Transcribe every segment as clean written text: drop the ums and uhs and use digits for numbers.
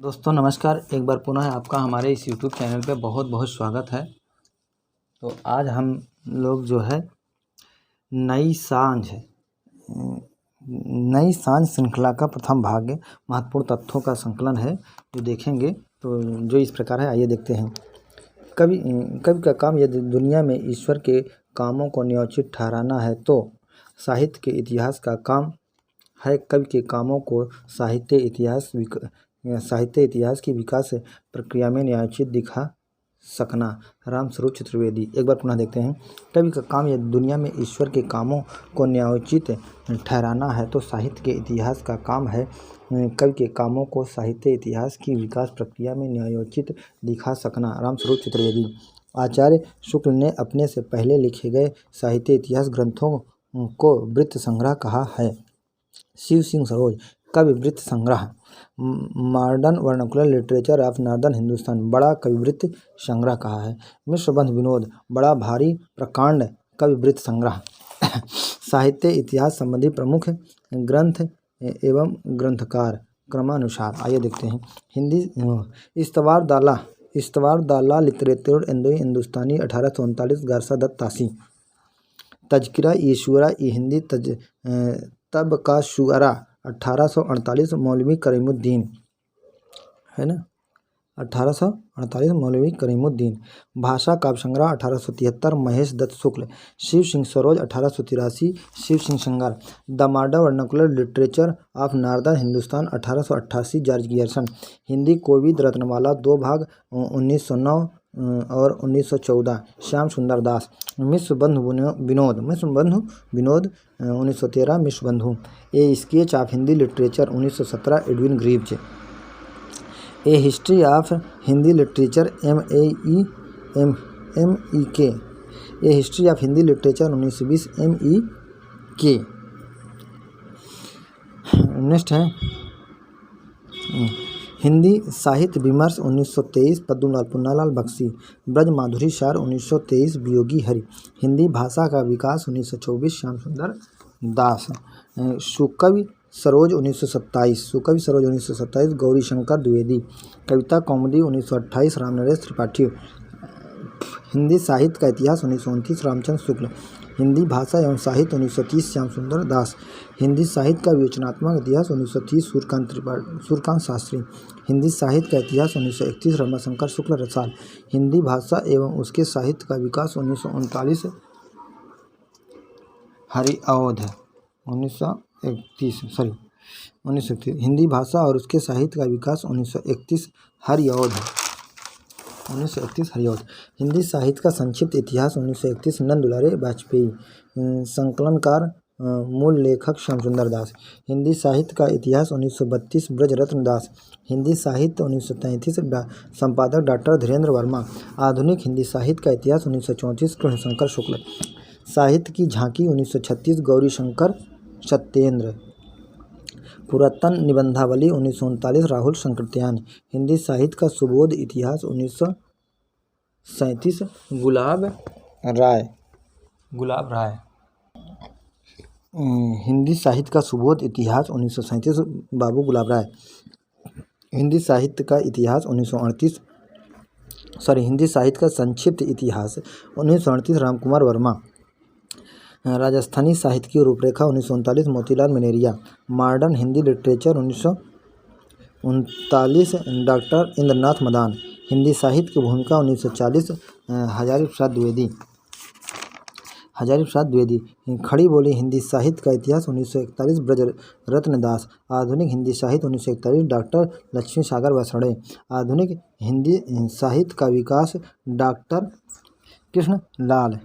दोस्तों नमस्कार। एक बार पुनः आपका हमारे इस यूट्यूब चैनल पे बहुत बहुत स्वागत है। तो आज हम लोग जो है नई सांझ श्रृंखला का प्रथम भाग महत्वपूर्ण तथ्यों का संकलन है जो देखेंगे। तो जो इस प्रकार है, आइए देखते हैं। कवि का काम यदि दुनिया में ईश्वर के कामों को न्योचित ठहराना है तो साहित्य के इतिहास का काम है कवि के कामों को साहित्य इतिहास की विकास प्रक्रिया में न्यायोचित दिखा सकना। रामस्वरूप चतुर्वेदी। एक बार पुनः देखते हैं। कवि का काम यदि दुनिया में ईश्वर के कामों को न्यायोचित ठहराना है तो साहित्य के इतिहास का काम है कवि के कामों को साहित्य इतिहास की विकास प्रक्रिया में न्यायोचित दिखा सकना। रामस्वरूप चतुर्वेदी। आचार्य शुक्ल ने अपने से पहले लिखे गए साहित्य इतिहास ग्रंथों को वृत्त संग्रह कहा है। शिव सिंह सरोज। कवि वृत्त संग्रह। Modern vernacular literature of northern Hindustan. बड़ा कविवृत्त संग्रह कहा है। मिश्रबंध विनोद। बड़ा भारी प्रकांड कविवृत्त संग्रह। साहित्य इतिहास संबंधी प्रमुख ग्रंथ एवं ग्रंथकार क्रमानुसार। आइए देखते हैं। हिंदी इस्तवार दाला लिटरेचर हिंदुस्तानी 1839 गारसा दत्त तासी। तज़किरा ईशुरा ई हिंदी तब का शुअरा 1848 मौलवी करीमुद्दीन, है ना, 1848 मौलवी करीमुद्दीन। भाषा Kavya Sangrah 1873 Mahesh Dutt Shukla. Shiv Singh Saroj 1883 Shiv Singh Sengar. The modern vernacular literature of northern Hindustan 1888 George Grierson. Hindi Kovid Ratnamala 2 भाग 1909 और 1914 Shyam Sundar Das. Mishrabandhu Vinod 1913 Mishrabandhu. A sketch of Hindi literature 1917 Edwin Greaves. A history of Hindi literature MEK। A history of Hindi literature 1920 MEK। Next है हिंदी साहित्य विमर्श 1923 पद्मलाल पुन्नालाल बख्शी। ब्रज माधुरी सार 1923 वियोगी हरि। हिंदी भाषा का विकास 1924 श्याम सुंदर दास। सुकवि सरोज 1927 गौरीशंकर द्विवेदी। कविता कौमुदी 1928 रामनरेश त्रिपाठी। हिंदी साहित्य का इतिहास 1929 रामचंद्र शुक्ल। हिंदी भाषा एवं साहित्य 1930 श्याम सुंदर दास। हिंदी साहित्य का विवेचनात्मक इतिहास 1930 सूर्यकांत शास्त्री। हिंदी साहित्य का इतिहास 1931 रमाशंकर शुक्ल रसाल। हिंदी भाषा एवं उसके साहित्य का विकास 1939 हरिऔध 1931 हिंदी भाषा और उसके साहित्य का विकास 1931 हरिऔध। हिंदी साहित्य का संक्षिप्त इतिहास 1931 नंद दुलारे वाजपेयी। संकलनकार मूल लेखक श्याम सुंदर दास। हिंदी साहित्य का इतिहास 1932 ब्रजरत्न दास। हिंदी साहित्य 1933 संपादक डॉक्टर धीरेन्द्र वर्मा। आधुनिक हिंदी साहित्य का इतिहास 1934 कृष्णशंकर शुक्ल। साहित्य की झांकी 1936 गौरीशंकर सत्येंद्र। पुरातन निबंधावली 1939 राहुल संकृत्यायन। हिंदी साहित्य का सुबोध इतिहास 1937 गुलाब राय। हिंदी साहित्य का सुबोध इतिहास 1937 बाबू गुलाब राय। हिंदी साहित्य का इतिहास 1938 हिंदी साहित्य का संक्षिप्त इतिहास 1938 रामकुमार वर्मा। राजस्थानी साहित्य की रूपरेखा 1939 Motilal Menaria. Modern Hindi literature 1939 doctor Indranath Madan. Hindi साहित्य की भूमिका 1940 हजारी प्रसाद द्विवेदी। खड़ी बोली हिंदी साहित्य का इतिहास 1941 ब्रजरत्न दास। आधुनिक हिंदी साहित्य 1941 डॉक्टर लक्ष्मी सागर वासड़े। आधुनिक हिंदी साहित्य का विकास डॉक्टर कृष्ण लाल।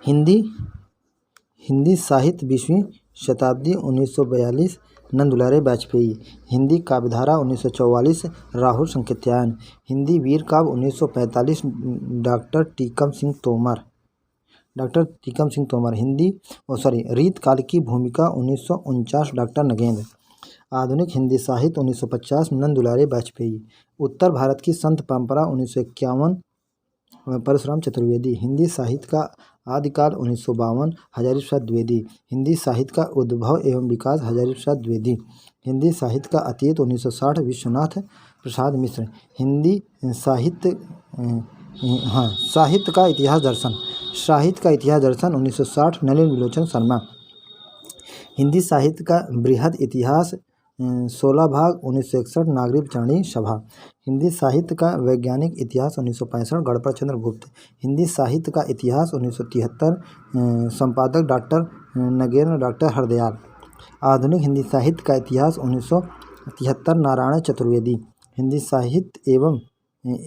हिंदी साहित्य 20वीं शताब्दी 1942 नंद दुलारे वाजपेयी। हिंदी काव्यधारा 1944 राहुल संकृत्यायन। हिंदी वीर काव्य 1945 डॉक्टर टीकम सिंह तोमर। रीत काल की भूमिका 1949 डॉक्टर नगेंद्र। आधुनिक हिंदी साहित्य 1950 नंद दुलारे वाजपेयी। उत्तर भारत की संत परंपरा 1951 परशुराम चतुर्वेदी। हिंदी साहित्य का आदिकाल 1952। हजारी प्रसाद द्विवेदी। हिंदी साहित्य का उद्भव एवं विकास हजारी प्रसाद द्विवेदी। हिंदी साहित्य का अतीत 1960। विश्वनाथ प्रसाद मिश्र। हिंदी साहित्य साहित्य का इतिहास दर्शन। साहित्य का इतिहास दर्शन 1960। नलिन विलोचन शर्मा। हिंदी साहित्य का बृहद इतिहास 16 भाग 1961। नागरिक चरणी सभा। हिंदी साहित्य का वैज्ञानिक इतिहास 1965। गणपत चंद्र गुप्त। हिंदी साहित्य का इतिहास 1973। संपादक डॉक्टर नगेंद्र डॉक्टर हरदयाल। आधुनिक हिंदी साहित्य का इतिहास 1973। नारायण चतुर्वेदी। हिंदी साहित्य एवं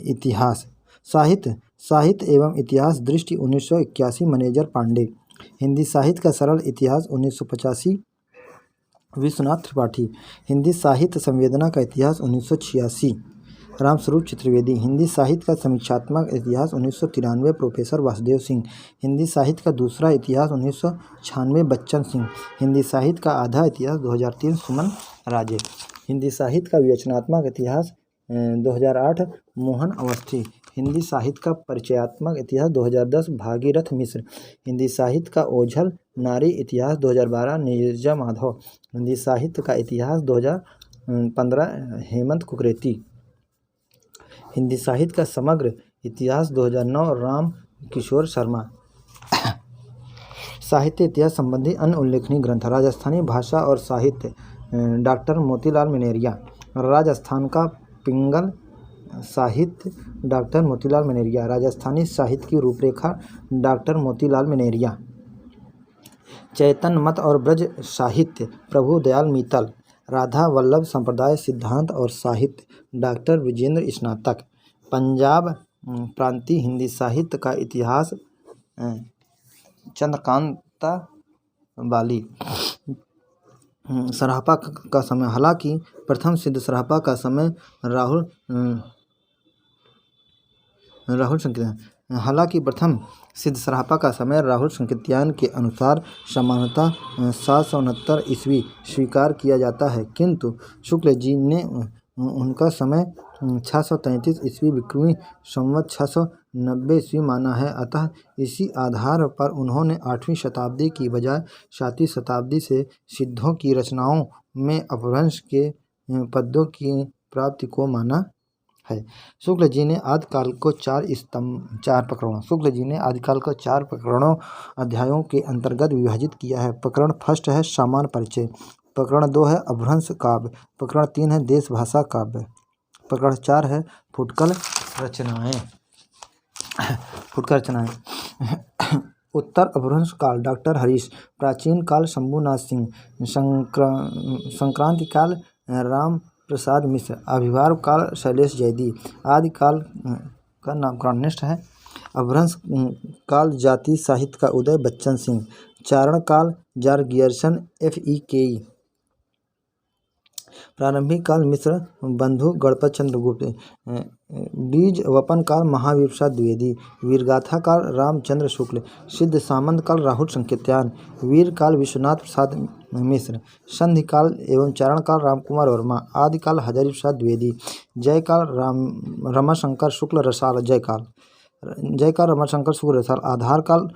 इतिहास साहित्य एवं इतिहास दृष्टि 1981। मैनेजर पांडे। हिंदी साहित्य का सरल इतिहास 1985। विश्वनाथ त्रिपाठी। हिंदी साहित्य संवेदना का इतिहास 1986। रामस्वरूप चतुर्वेदी। हिंदी साहित्य का समीक्षात्मक इतिहास 1993। प्रोफेसर वासुदेव सिंह। हिंदी साहित्य का दूसरा इतिहास 1996। बच्चन सिंह। हिंदी साहित्य का आधा इतिहास 2003। सुमन राजे। हिंदी साहित्य का विवेचनात्मक इतिहास 2008। मोहन अवस्थी। हिंदी साहित्य का परिचयात्मक इतिहास 2010। भागीरथ मिश्र। हिंदी साहित्य का ओझल नारी इतिहास 2012। नीरजा माधव। हिंदी साहित्य का इतिहास 2015। हेमंत कुकरेती। हिंदी साहित्य का समग्र इतिहास 2009। राम किशोर शर्मा। साहित्य इतिहास संबंधी अन्य उल्लेखनीय ग्रंथ। राजस्थानी भाषा और साहित्य डॉक्टर मोतीलाल मनेरिया। राजस्थान का पिंगल साहित्य डॉक्टर मोतीलाल मनेरिया। राजस्थानी साहित्य की रूपरेखा डॉक्टर मोतीलाल मनेरिया। चैतन्य मत और ब्रज साहित्य प्रभु दयाल मीतल। राधा वल्लभ संप्रदाय सिद्धांत और साहित्य डॉक्टर विजेंद्र स्नातक। पंजाब प्रांतीय हिंदी साहित्य का इतिहास चंद्रकांता बाली। सराहपा का समय। हालांकि प्रथम सिद्ध सराहपा का समय राहुल संकीर्तन के अनुसार सामान्यतः 769 ईस्वी स्वीकार किया जाता है, किंतु शुक्ल जी ने उनका समय 633 ईस्वी विक्रमी संवत 690 ईस्वी माना है। अतः इसी आधार पर उन्होंने 8वीं शताब्दी की बजाय 7वीं शताब्दी से सिद्धों की रचनाओं में अपभ्रंश के पद्यों की प्राप्ति को माना है। शुक्ल जी ने आदिकाल को चार प्रकरणों अध्यायों के अंतर्गत विभाजित किया है। प्रकरण फर्स्ट है सामान्य परिचय। प्रकरण 2 है अपभ्रंश काव्य। प्रकरण 3 है देश भाषा काव्य। प्रकरण 4 है फुटकल रचनाएं। उत्तर अपभ्रंश काल डॉक्टर हरीश। प्राचीन काल शंभुनाथ सिंह। संक्रांति काल राम प्रसाद मिश्र। आविर्भाव काल शैलेश जैदी। आदिकाल का नामकरण नेक्स्ट है। अपभ्रंश काल जाति साहित्य का उदय बच्चन सिंह। चारण काल जॉर्ज गियर्सन FEKE। प्रारंभिक काल मिश्र बंधु गणपत चंद्र गुप्त। बीज वपन काल महावीर प्रसाद द्विवेदी। वीरगाथा काल रामचंद्र शुक्ल। सिद्ध सामंत काल राहुल संकीर्तन। वीर काल विश्वनाथ प्रसाद मिश्र। संधि काल एवं चारण काल रामकुमार वर्मा। आदिकाल हजारी प्रसाद द्विवेदी। जयकाल रमाशंकर शुक्ल रसाल। जयकाल रमाशंकर शुक्ल रसाल। आधार काल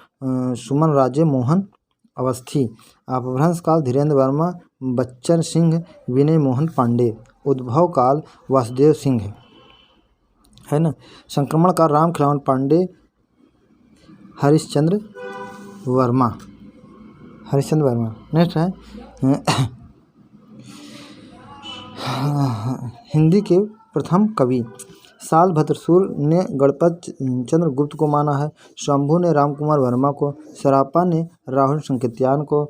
सुमन राजे मोहन अवस्थी। अपभ्रंश काल धीरेन्द्र वर्मा बच्चन सिंह विनय मोहन पांडे। उद्भव काल वासुदेव सिंह है ना। संक्रमण काल राम खिलावन पांडे हरिश्चंद्र वर्मा। नेक्स्ट है हिंदी के प्रथम कवि। साल भद्रसूर ने गणपत चंद्र गुप्त को माना है। शंभू ने रामकुमार वर्मा को। सरापा ने राहुल संकीर्तन को।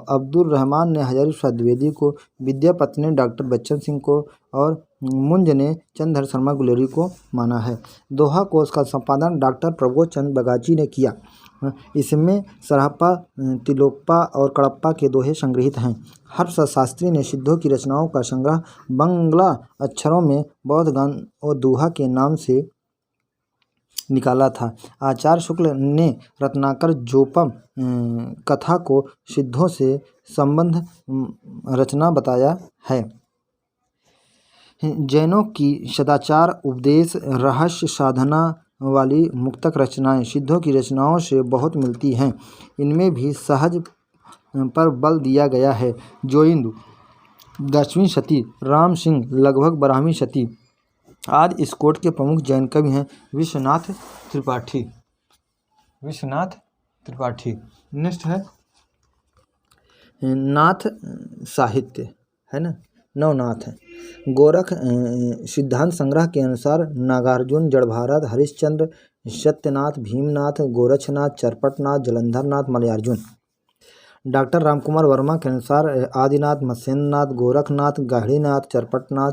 अब्दुल रहमान ने हजारी प्रसाद द्विवेदी को। विद्यापति ने डॉक्टर बच्चन सिंह को और मुंज ने चंद्रधर शर्मा गुलेरी को माना है। दोहा कोश का संपादन डॉक्टर प्रबोध चंद्र बगाची ने किया। इसमें सरापा तिलोप्पा और कडप्पा के दोहे संग्रहित हैं। हर्ष शास्त्री ने सिद्धों की रचनाओं का संग्रह बंगला अक्षरों में बौद्ध गान और दोहा के नाम से निकाला था। आचार्य शुक्ल ने रत्नाकर जोपम कथा को सिद्धों से संबंध रचना बताया है। जैनों की सदाचार उपदेश रहस्य साधना वाली मुक्तक रचनाएं सिद्धों की रचनाओं से बहुत मिलती हैं। इनमें भी सहज पर बल दिया गया है। जोइंदु 10वीं शती, राम सिंह लगभग 12वीं शती आदि इस कोट के प्रमुख जैन कवि हैं। विश्वनाथ त्रिपाठी। नेक्स्ट है नाथ साहित्य, है ना, नवनाथ है। गोरख सिद्धांत संग्रह के अनुसार नागार्जुन, जड़भारत, हरिश्चंद्र, सत्यनाथ, भीमनाथ, गोरक्षनाथ, चरपटनाथ, जलंधरनाथ, मलयार्जुन। डॉक्टर रामकुमार वर्मा के अनुसार आदिनाथ, मत्स्येंद्रनाथ, गोरखनाथ, गाड़ीनाथ, चरपटनाथ,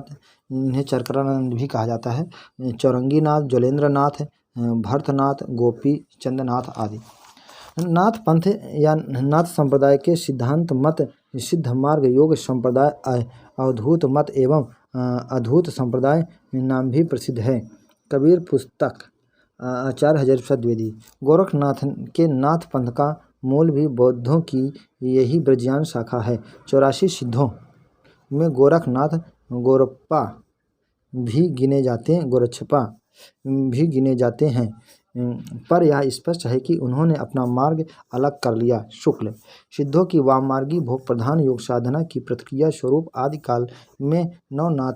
इन्हें चरकरानंद भी कहा जाता है, चौरंगीनाथ, जलेंद्रनाथ, भरतनाथ, गोपी चंद्रनाथ आदि। नाथ पंथ या नाथ संप्रदाय के सिद्धांत मत, सिद्ध मार्ग, योग संप्रदाय, अवधूत मत एवं अधूत संप्रदाय नाम भी प्रसिद्ध है। कबीर पुस्तक, आचार्य हज़ारी प्रसाद द्विवेदी। गोरखनाथ के नाथ पंथ का मूल भी बौद्धों की यही ब्रजियान शाखा है। 84 सिद्धों में गोरखनाथ, गोरप्पा भी गिने जाते हैं, पर यह स्पष्ट है कि उन्होंने अपना मार्ग अलग कर लिया। शुक्ल सिद्धों की वाममार्गी भोग प्रधान योग साधना की प्रतिक्रिया स्वरूप आदिकाल में नवनाथ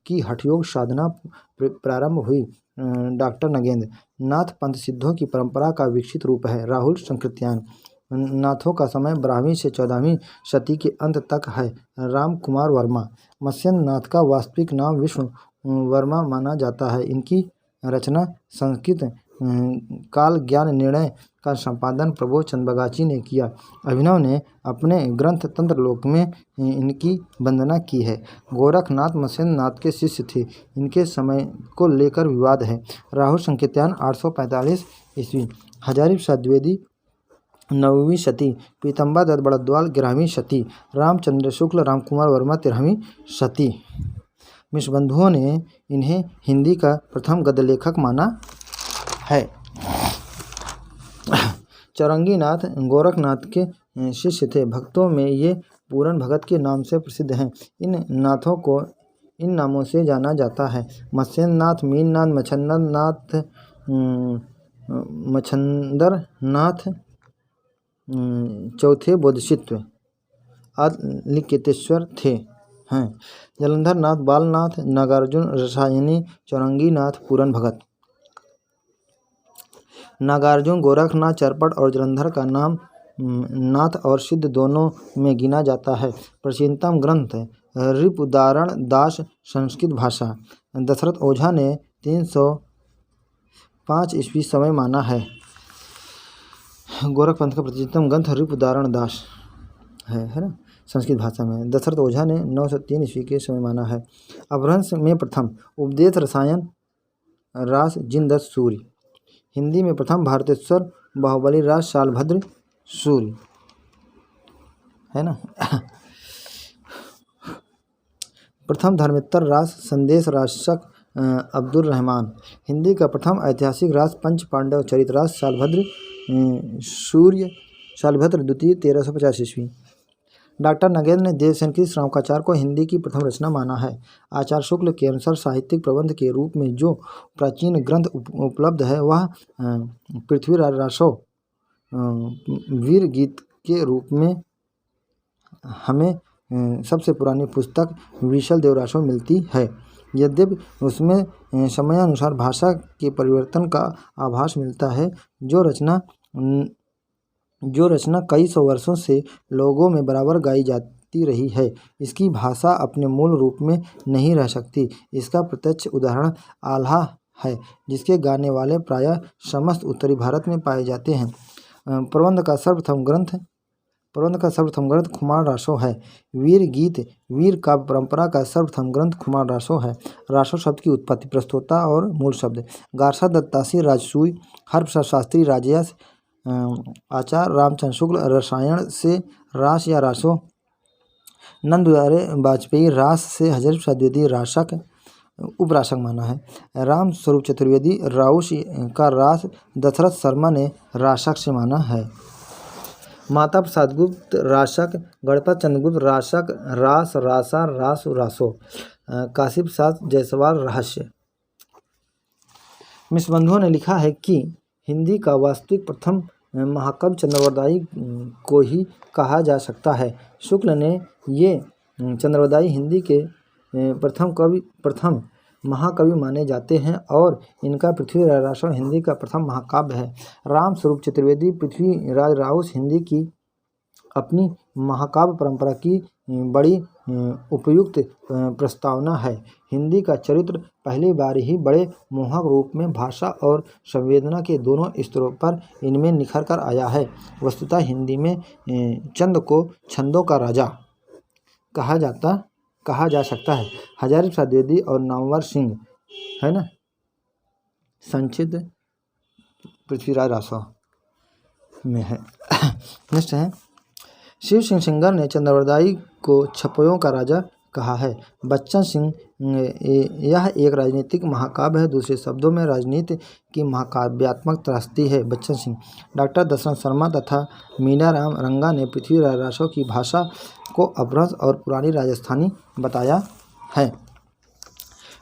की हठयोग साधना प्रारंभ हुई। डॉक्टर नगेंद्र, नाथ पंथ सिद्धों की परंपरा का विकसित रूप है। राहुल संकृत्यायन, नाथों का समय 12वीं से 14वीं शती के अंत तक है। राम कुमार वर्मा, मत्स्येंद्र नाथ का वास्तविक नाम विष्णु वर्मा माना जाता है। इनकी रचना संस्कृत काल ज्ञान निर्णय का संपादन प्रबोध चंद बगाची ने किया। अभिनव ने अपने ग्रंथ तंत्रलोक में इनकी वंदना की है। गोरखनाथ मत्स्येंद्र नाथ के शिष्य थे। इनके समय को लेकर विवाद है। राहुल संकीर्तन 845 ईस्वी, हज़ारी प्रसाद द्विवेदी 9वीं शती, पीतम्बर दत्त बड़द्वाल 11वीं शती, रामचंद्र शुक्ल, रामकुमार वर्मा 13वीं शती। मिश्र बंधुओं ने इन्हें हिंदी का प्रथम गद्य लेखक माना है। चौरंगीनाथ गोरखनाथ के शिष्य थे। भक्तों में ये पूरन भगत के नाम से प्रसिद्ध हैं। इन नाथों को इन नामों से जाना जाता है: मत्स्येंद्रनाथ, मीननाथ, मच्छंदरनाथ, चौथे बोधिसत्व अलिकेतेश्वर थे हैं। जलंधरनाथ, बालनाथ, नागार्जुन, रसायनी, चौरंगीनाथ, पूरन भगत। नागार्जुन, गोरखनाथ, चरपट और जलंधर का नाम नाथ और सिद्ध दोनों में गिना जाता है। प्राचीनतम ग्रंथ ऋपुदारण दास, संस्कृत भाषा। दशरथ ओझा ने 305 ईस्वी समय माना है। गोरख पंथ का प्राचीनतम ग्रंथ ऋपुदारण दास है ना, संस्कृत भाषा में। दशरथ ओझा ने 903 ईस्वी के समय माना है। अपभ्रंश में प्रथम उपदेश रसायन रास जिनदत्त सूर्य। हिंदी में प्रथम भारतेश्वर बाहुबली रास शालभद्र सूर्य, है ना। प्रथम धर्मेत्तर रास संदेश राशक अब्दुल रहमान। हिंदी का प्रथम ऐतिहासिक रास पंच पांडव चरित रास शालभद्र सूर्य, शालभद्र द्वितीय 1350 ईस्वी। डॉक्टर नगेंद्र ने देवसेन की श्रावकाचार्य को हिंदी की प्रथम रचना माना है। आचार्य शुक्ल के अनुसार साहित्यिक प्रबंध के रूप में जो प्राचीन ग्रंथ उपलब्ध है वह पृथ्वीराज रासो वीर गीत के रूप में हमें सबसे पुरानी पुस्तक विशल देवरासो मिलती है। यद्यपि उसमें समयानुसार भाषा के परिवर्तन का आभास मिलता है। जो रचना कई सौ वर्षों से लोगों में बराबर गाई जाती रही है, इसकी भाषा अपने मूल रूप में नहीं रह सकती। इसका प्रत्यक्ष उदाहरण आल्हा है, जिसके गाने वाले प्रायः समस्त उत्तरी भारत में पाए जाते हैं। प्रबंध का सर्वप्रथम ग्रंथ खुमार रासो है। वीर गीत वीर काव्य परंपरा का सर्वप्रथम ग्रंथ खुमार रासो है। रासो शब्द की उत्पत्ति, प्रस्तोता और मूल शब्द: गारसा दत्तासी राजसूय, हरप्रसाद शास्त्री राजयस, आचार्य रामचंद्र शुक्ल रसायन से रास या रासो, नंदुलारे वाजपेयी रास से हज़ारी प्रसाद द्विवेदी रासक उपरासक माना है। राम स्वरूप चतुर्वेदी राउस का रास, दशरथ शर्मा ने रासक से माना है। माता प्रसाद गुप्त रासक, गणपत चंद्रगुप्त रासक, रास रासा रासु रासो, काशी प्रसाद जायसवाल रहस्य। मिश्र बंधुओं ने लिखा है कि हिंदी का वास्तविक प्रथम महाकवि चंद्रवरदाई को ही कहा जा सकता है। शुक्ल ने ये चंद्रवरदाई हिंदी के प्रथम महाकवि माने जाते हैं और इनका पृथ्वीराज रासो हिंदी का प्रथम महाकाव्य है। राम स्वरूप चतुर्वेदी पृथ्वीराज राउस हिंदी की अपनी महाकाव्य परंपरा की बड़ी उपयुक्त प्रस्तावना है। हिंदी का चरित्र पहली बार ही बड़े मोहक रूप में भाषा और संवेदना के दोनों स्तरों पर इनमें निखर कर आया है। वस्तुतः हिंदी में चंद को छंदों का राजा कहा जा सकता है। हजारी प्रसाद द्विवेदी और नामवर सिंह है ना संचित पृथ्वीराज रासो में है। नेक्स्ट है शिव सिंह सिंगर ने चंद्रवरदाई को छपयों का राजा कहा है। बच्चन सिंह यह एक राजनीतिक महाकाव्य है। दूसरे शब्दों में राजनीति की महाकाव्यात्मक त्रासदी है। बच्चन सिंह डॉक्टर दशरथ शर्मा तथा मीनाराम रंगा ने पृथ्वीराज रासो की भाषा को अपभ्रंश और पुरानी राजस्थानी बताया है।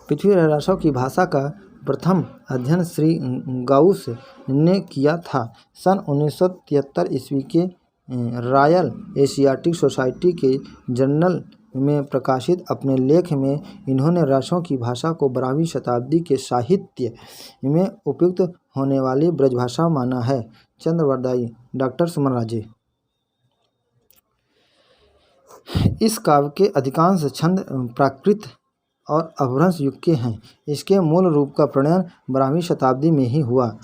पृथ्वीराज रासो की भाषा का प्रथम अध्ययन श्री गाउस ने किया था। सन 1973 ईस्वी के रॉयल एशियाटिक सोसाइटी के जर्नल में प्रकाशित अपने लेख में इन्होंने रासों की भाषा को 12वीं शताब्दी के साहित्य में उपयुक्त होने वाली ब्रजभाषा माना है। चंद्रवरदाई डॉक्टर सुमन राजे। इस काव्य के अधिकांश छंद प्राकृत और अपभ्रंश युग के हैं। इसके मूल रूप का प्रणयन 12वीं शताब्दी में ही हुआ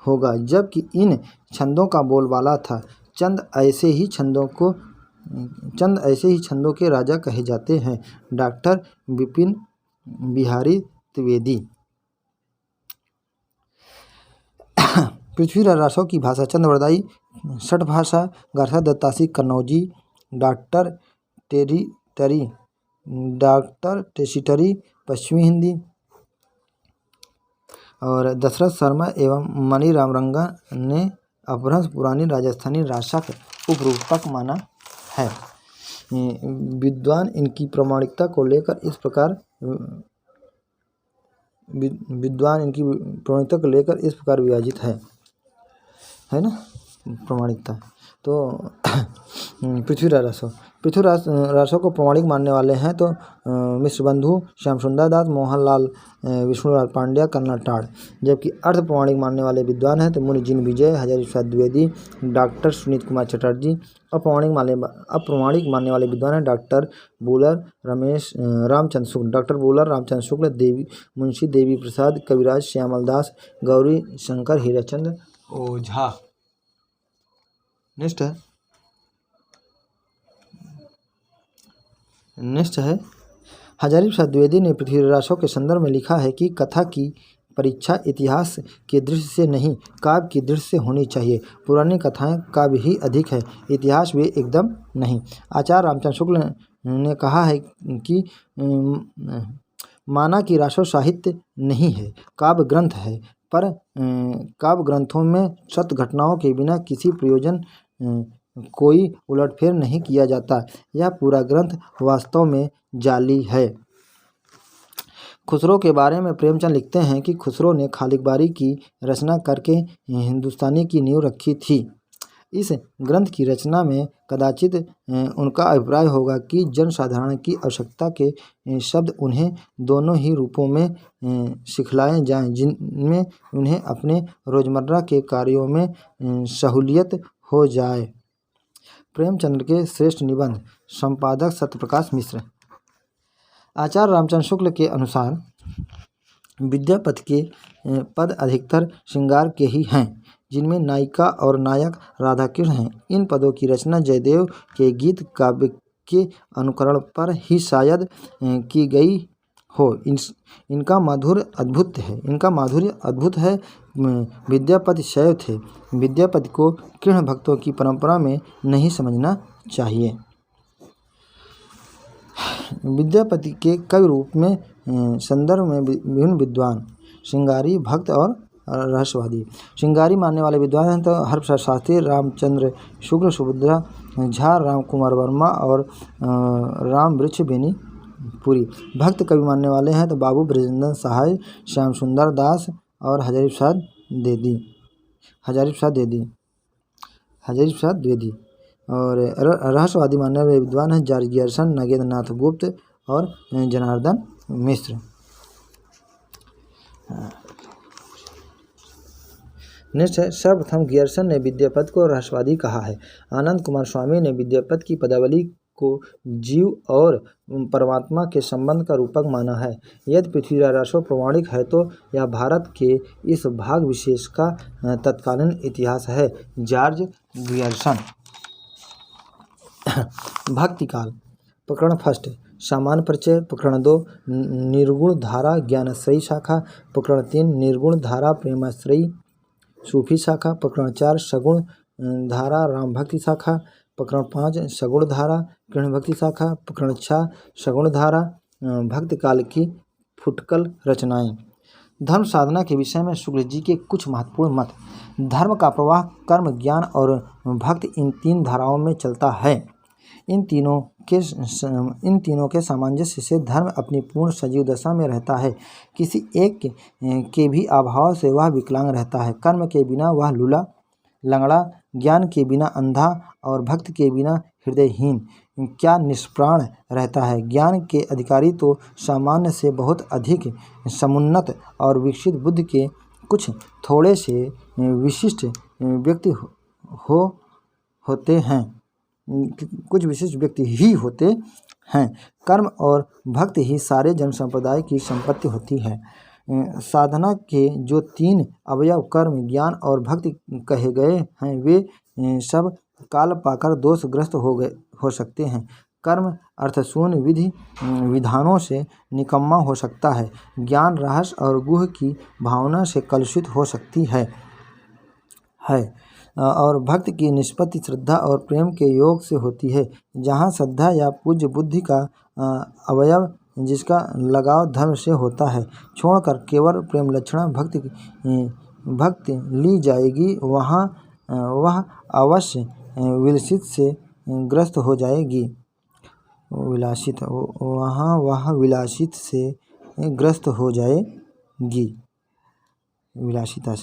होगा, जबकि इन छंदों का बोलबाला था। चंद ऐसे ही छंदों के राजा कहे जाते हैं। डॉक्टर विपिन बिहारी द्विवेदी। पृथ्वीराज रासो की भाषा चंद्रवरदाई षट भाषा गारसा दत्तासी कन्नौजी डॉक्टर टेसिटरी पश्चिमी हिंदी और दशरथ शर्मा एवं मणिराम रंगा ने अपभ्रंश पुरानी राजस्थानी राशा के उपरूपक माना है। विद्वान इनकी प्रामाणिकता को लेकर इस प्रकार विभाजित है ना प्रामाणिकता। तो पृथ्वीराज रासो को प्रामाणिक मानने वाले हैं तो मिश्र बंधु, श्याम सुंदर दास, मोहनलाल विष्णुलाल पांड्या, कर्नल टाड़। जबकि अर्ध प्रामाणिक मानने वाले विद्वान हैं तो मुनि जिन विजय, हजारी प्रसाद द्विवेदी, डॉक्टर सुनीत कुमार चटर्जी। अप्रामाणिक मानने वाले विद्वान हैं doctor Buhler Ramchandra Shukla, doctor Buhler Ramchandra Shukla, Munshi Devi Prasad, कविराज श्यामल दास, गौरी शंकर हीराचंद ओझा। नेक्स्ट है हजारी प्रसाद द्विवेदी ने पृथ्वीराज रासो के संदर्भ में लिखा है कि कथा की परीक्षा इतिहास के दृष्टि से नहीं, काव्य की दृष्टि से होनी चाहिए। पुरानी कथाएं काव्य ही अधिक है, इतिहास वे एकदम नहीं। आचार्य रामचंद्र शुक्ल ने कहा है कि माना कि रासो साहित्य नहीं है, काव्य ग्रंथ है, पर काव्य ग्रंथों में सत्य घटनाओं के बिना किसी प्रयोजन कोई उलटफेर नहीं किया जाता। यह पूरा ग्रंथ वास्तव में जाली है। खुसरो के बारे में प्रेमचंद लिखते हैं कि खुसरो ने खालिक बारी की रचना करके हिंदुस्तानी की नींव रखी थी। इस ग्रंथ की रचना में कदाचित उनका अभिप्राय होगा कि जनसाधारण की आवश्यकता के शब्द उन्हें दोनों ही रूपों में सिखलाए जाएं, जिनमें उन्हें अपने रोजमर्रा के कार्यों में सहूलियत हो जाए। प्रेमचंद्र के श्रेष्ठ निबंध। संपादक सत्यप्रकाश मिश्र। आचार्य रामचंद्र शुक्ल के अनुसार विद्यापति के पद अधिकतर श्रृंगार के ही हैं, जिनमें नायिका और नायक राधाकृष्ण हैं। इन पदों की रचना जयदेव के गीत काव्य के अनुकरण पर ही शायद की गई हो। इनका माधुर्य अद्भुत है। विद्यापति शैव थे। विद्यापति को कृष्ण भक्तों की परंपरा में नहीं समझना चाहिए। विद्यापति के कवि रूप में संदर्भ में विभिन्न विद्वान श्रृंगारी, भक्त और रहस्यवादी। श्रृंगारी मानने वाले विद्वान हैं तो हरप्रसाद शास्त्री, रामचंद्र शुक्ल, सुभद्रा झा, राम कुमार वर्मा और राम वृक्ष बेनीपुरी। भक्त कवि मानने वाले हैं तो बाबू ब्रजेंद्र सहाय, श्याम सुंदर दास, और हजारी प्रसाद द्विवेदी। और रहस्यवादी मानने वाले विद्वान हैं जॉर्ज गियर्सन, नगेंद्र नाथ गुप्त और जनार्दन मिश्र। नेक्स्ट है, सर्वप्रथम गियर्सन ने विद्यापति को रहस्यवादी कहा है। आनंद कुमार स्वामी ने विद्यापति की पदावली को जीव और परमात्मा के संबंध का रूपक माना है। यदि पृथ्वीराज रासो प्रमाणिक है तो यह भारत के इस भाग विशेष का तत्कालीन इतिहास है। George Grierson. भक्तिकाल। प्रकरण फर्स्ट, सामान्य परिचय। प्रकरण 2, निर्गुण धारा ज्ञानाश्रयी शाखा। प्रकरण 3, निर्गुण धारा प्रेमाश्रयी सूफी शाखा। प्रकरण 4, सगुण धारा राम भक्ति शाखा। प्रकरण 5, सगुण धारा कृष्ण भक्ति शाखा। प्रकरण 6, सगुण धारा भक्ति काल की फुटकल रचनाएं। धर्म साधना के विषय में शुक्ल जी के कुछ महत्वपूर्ण मत। धर्म का प्रवाह कर्म, ज्ञान और भक्ति इन 3 धाराओं में चलता है। इन तीनों के सामंजस्य से धर्म अपनी पूर्ण सजीव दशा में रहता है। किसी एक के भी अभाव से वह विकलांग रहता है। कर्म के बिना वह लूला लंगड़ा, ज्ञान के बिना अंधा और भक्ति के बिना हृदयहीन क्या निष्प्राण रहता है। ज्ञान के अधिकारी तो सामान्य से बहुत अधिक समुन्नत और विकसित बुद्धि के कुछ थोड़े से विशिष्ट व्यक्ति होते हैं। कर्म और भक्ति ही सारे जन संप्रदाय की संपत्ति होती है। साधना के जो 3 अवयव कर्म, ज्ञान और भक्ति कहे गए हैं वे सब काल पाकर दोषग्रस्त हो सकते हैं। कर्म अर्थशून्य विधानों से निकम्मा हो सकता है। ज्ञान रहस्य और गुह की भावना से कलुषित हो सकती है। और भक्ति की निष्पत्ति श्रद्धा और प्रेम के योग से होती है। जहाँ श्रद्धा या पूज्य बुद्धि का अवयव जिसका लगाव धर्म से होता है छोड़कर केवल प्रेम लक्षणा भक्ति ली जाएगी, वहाँ वह अवश्य विलासित से ग्रस्त हो जाएगी। विलासिता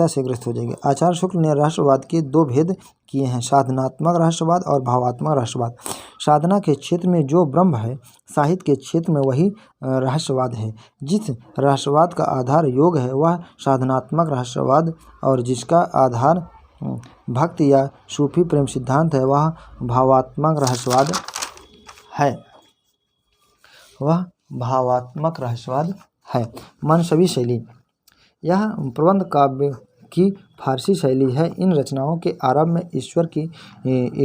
से ग्रस्त हो जाएगी। आचार्य शुक्ल ने रहस्यवाद के 2 भेद किए हैं, साधनात्मक रहस्यवाद और भावात्मक रहस्यवाद। साधना के क्षेत्र में जो ब्रह्म है, साहित्य के क्षेत्र में वही रहस्यवाद है। जिस रहस्यवाद का आधार योग है वह साधनात्मक रहस्यवाद, और जिसका आधार भक्ति या सूफी प्रेम सिद्धांत है वह भावात्मक रहस्यवाद है। मनसवी शैली। यह प्रबंध काव्य की फारसी शैली है। इन रचनाओं के आरंभ में ईश्वर की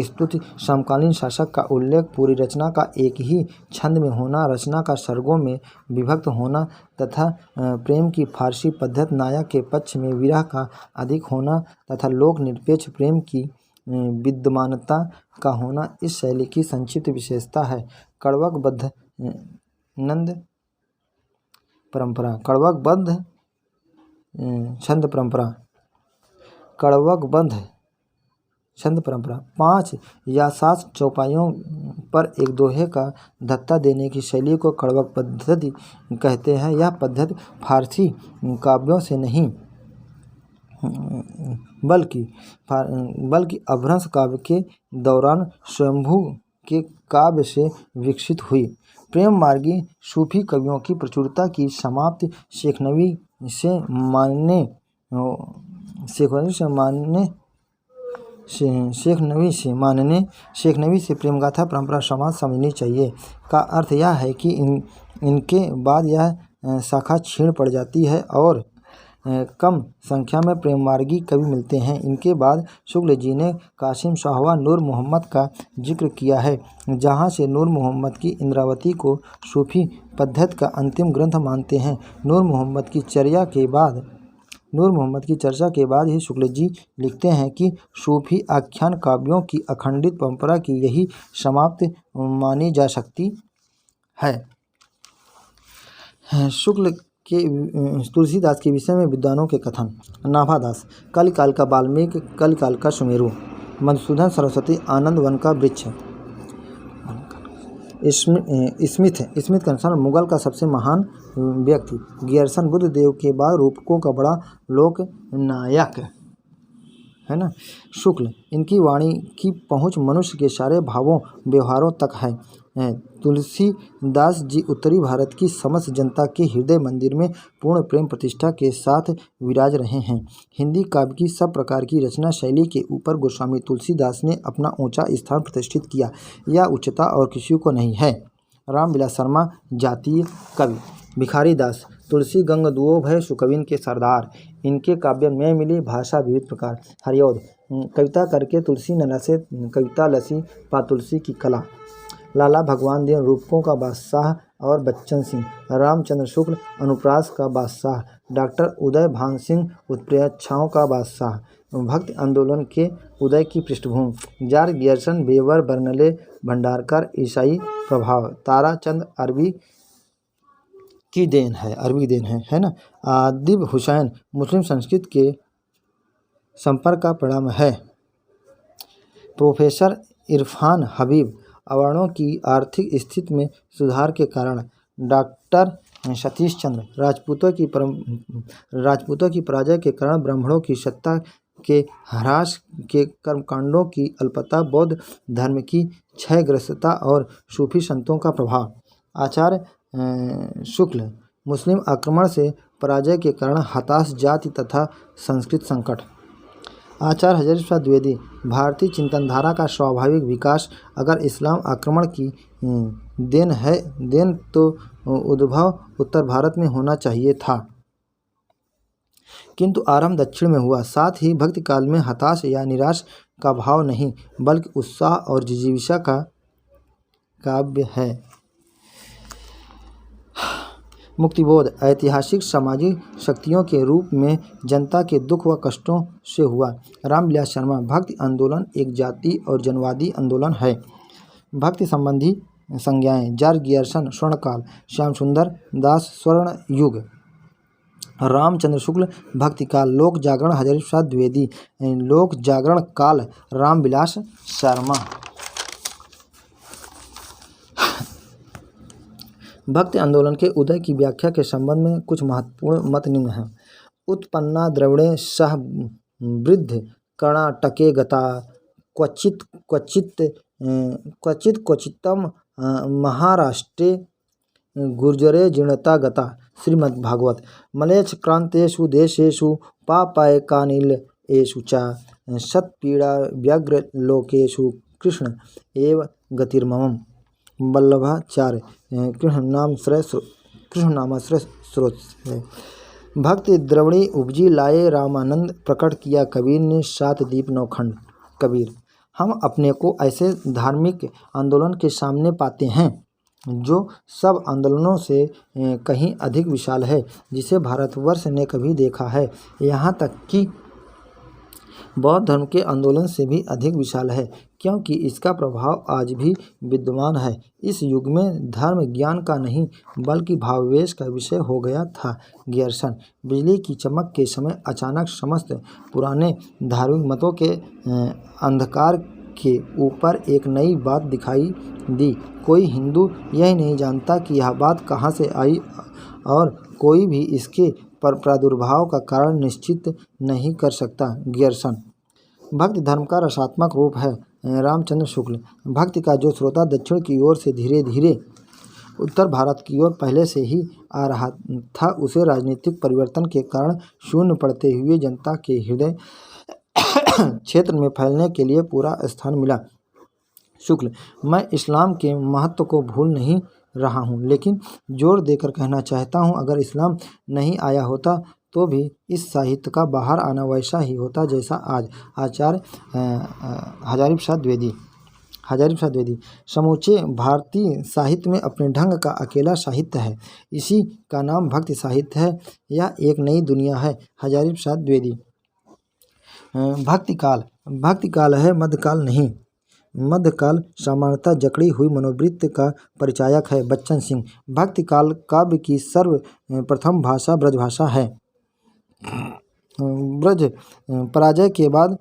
स्तुति, समकालीन शासक का उल्लेख, पूरी रचना का एक ही छंद में होना, रचना का सर्गों में विभक्त होना तथा प्रेम की फारसी पद्धति नायक के पक्ष में विरह का अधिक होना तथा लोक निरपेक्ष प्रेम की विद्यमानता का होना इस शैली की संक्षिप्त विशेषता है। कड़वकबद्ध छंद परंपरा 5 या 7 चौपाइयों पर एक दोहे का धत्ता देने की शैली को कड़वक पद्धति कहते हैं। यह पद्धति फारसी काव्यों से नहीं बल्कि अपभ्रंश काव्य के दौरान स्वयंभू के काव्य से विकसित हुई। प्रेम मार्गी सूफी कवियों की प्रचुरता की समाप्ति शेखनवी से प्रेमगाथा परंपरा समाप्त समझनी चाहिए। का अर्थ यह है कि इनके बाद यह शाखा क्षीण पड़ जाती है और कम संख्या में प्रेम मार्गी कवि मिलते हैं। इनके बाद शुक्ल जी ने कासिम साहवा नूर मोहम्मद का जिक्र किया है, जहाँ से नूर मोहम्मद की इंद्रावती को सूफी पद्धति का अंतिम ग्रंथ मानते हैं। नूर मोहम्मद की चर्चा के बाद ही शुक्ल जी लिखते हैं कि सूफी आख्यान काव्यों की अखंडित परंपरा की यही समाप्ति मानी जा सकती है। शुक्ल के तुलसीदास के विषय में विद्वानों के कथन। नाभादास, कलिकाल का वाल्मीकि, कलिकाल का सुमेरु, मधुसूदन सरस्वती, आनंद वन का वृक्ष। स्मिथ के अनुसार मुगल का सबसे महान व्यक्ति गियर्सन बुद्ध देव के बाद रूपकों का बड़ा लोक नायक है ना। शुक्ल, इनकी वाणी की पहुँच मनुष्य के सारे भावों व्यवहारों तक है। तुलसीदास जी उत्तरी भारत की समस्त जनता के हृदय मंदिर में पूर्ण प्रेम प्रतिष्ठा के साथ विराज रहे हैं। हिंदी काव्य की सब प्रकार की रचना शैली के ऊपर गोस्वामी तुलसीदास ने अपना ऊंचा स्थान प्रतिष्ठित किया। यह उच्चता और किसी को नहीं है। रामविलास शर्मा जातीय कवि। भिखारी दास, तुलसी गंग दुओ भय सुकविन के सरदार। इनके काव्य में मिली भाषा विविध प्रकार। हरिऔध, कविता करके तुलसी न लसे कविता लसी पा तुलसी की कला। लाला भगवान दीन, रूपकों का बादशाह और बच्चन सिंह। रामचंद्र शुक्ल, अनुप्रास का बादशाह। डॉक्टर उदय भान सिंह, उत्प्रेक्षाओं का बादशाह। भक्ति आंदोलन के उदय की पृष्ठभूमि। George Grierson, Weber, Burnell, Bhandarkar, ईसाई प्रभाव। ताराचंद अरबी देन है ना। आदिब हुसैन, मुस्लिम संस्कृत के संपर्क का परिणाम है। प्रोफेसर इरफान हबीब, अवर्णों की आर्थिक स्थिति में सुधार के कारण। डॉक्टर सतीश चंद्र, राजपूतों की पराजय के कारण ब्राह्मणों की सत्ता के ह्रास के कर्मकांडों की अल्पता, बौद्ध धर्म की क्षयग्रस्तता और सूफी संतों का प्रभाव। आचार्य शुक्ल, मुस्लिम आक्रमण से पराजय के कारण हताश जाति तथा संस्कृत संकट। आचार्य हज़रत प्रसाद द्विवेदी, भारतीय चिंतनधारा का स्वाभाविक विकास। अगर इस्लाम आक्रमण की देन तो उद्भव उत्तर भारत में होना चाहिए था, किंतु आरंभ दक्षिण में हुआ। साथ ही भक्ति काल में हताश या निराश का भाव नहीं, बल्कि उत्साह और जिजीविषा का काव्य है। मुक्तिबोध, ऐतिहासिक सामाजिक शक्तियों के रूप में जनता के दुख व कष्टों से हुआ। रामविलास शर्मा, भक्ति आंदोलन एक जाति और जनवादी आंदोलन है। भक्ति संबंधी संज्ञाएं। George Gierson, स्वर्णकाल। श्याम सुंदर दास, स्वर्ण युग। रामचंद्र शुक्ल, भक्ति काल। लोक जागरण हज़रत प्रसाद द्विवेदी, लोक जागरण काल रामविलास शर्मा। भक्ति आंदोलन के उदय की व्याख्या के संबंध में कुछ महत्वपूर्ण मत निम्न हैं। उत्पन्ना द्रविड़े सह वृद्ध कर्णाटके गता क्वचित्तम महाराष्ट्रे गुर्जरे जीर्णता गता। श्रीमद्भागवत। मलेच्छक्रांतेषु देशेषु पापायकानिलेषु च सत्पीडा व्यग्रलोकेषु कृष्ण एव गतिर्मम। वल्लभाचार्य, कृष्णनामाश्रय स्रोत है। भक्ति द्रविणी उपजी लाए रामानंद, प्रकट किया कबीर ने 7 दीप 9 खंड। कबीर, हम अपने को ऐसे धार्मिक आंदोलन के सामने पाते हैं जो सब आंदोलनों से कहीं अधिक विशाल है, जिसे भारतवर्ष ने कभी देखा है। यहाँ तक कि बौद्ध धर्म के आंदोलन से भी अधिक विशाल है, क्योंकि इसका प्रभाव आज भी विद्यमान है। इस युग में धर्म ज्ञान का नहीं, बल्कि भावावेश का विषय हो गया था। गियर्सन, बिजली की चमक के समय अचानक समस्त पुराने धार्मिक मतों के अंधकार के ऊपर एक नई बात दिखाई दी। कोई हिंदू यह नहीं जानता कि यह बात कहाँ से आई, और कोई भी इसके प्रादुर्भाव का कारण निश्चित नहीं कर सकता। गियर्सन, भक्ति धर्म का रसात्मक रूप है। रामचंद्र शुक्ल, भक्ति का जो श्रोता दक्षिण की ओर से धीरे धीरे उत्तर भारत की ओर पहले से ही आ रहा था, उसे राजनीतिक परिवर्तन के कारण शून्य पड़ते हुए जनता के हृदय क्षेत्र में फैलने के लिए पूरा स्थान मिला। शुक्ल, मैं इस्लाम के महत्व को भूल नहीं रहा हूँ, लेकिन जोर देकर कहना चाहता हूँ, अगर इस्लाम नहीं आया होता तो भी इस साहित्य का बाहर आना वैसा ही होता जैसा आज। आचार्य हज़ारी प्रसाद द्विवेदी, समूचे भारतीय साहित्य में अपने ढंग का अकेला साहित्य है, इसी का नाम भक्ति साहित्य है। यह एक नई दुनिया है। हज़ारी प्रसाद द्विवेदी। भक्ति काल है, मध्यकाल नहीं। मध्यकाल सामान्यतः जकड़ी हुई मनोवृत्ति का परिचायक है। बच्चन सिंह, भक्ति काल काव्य की सर्वप्रथम भाषा ब्रजभाषा है। ब्रज पराजय के बाद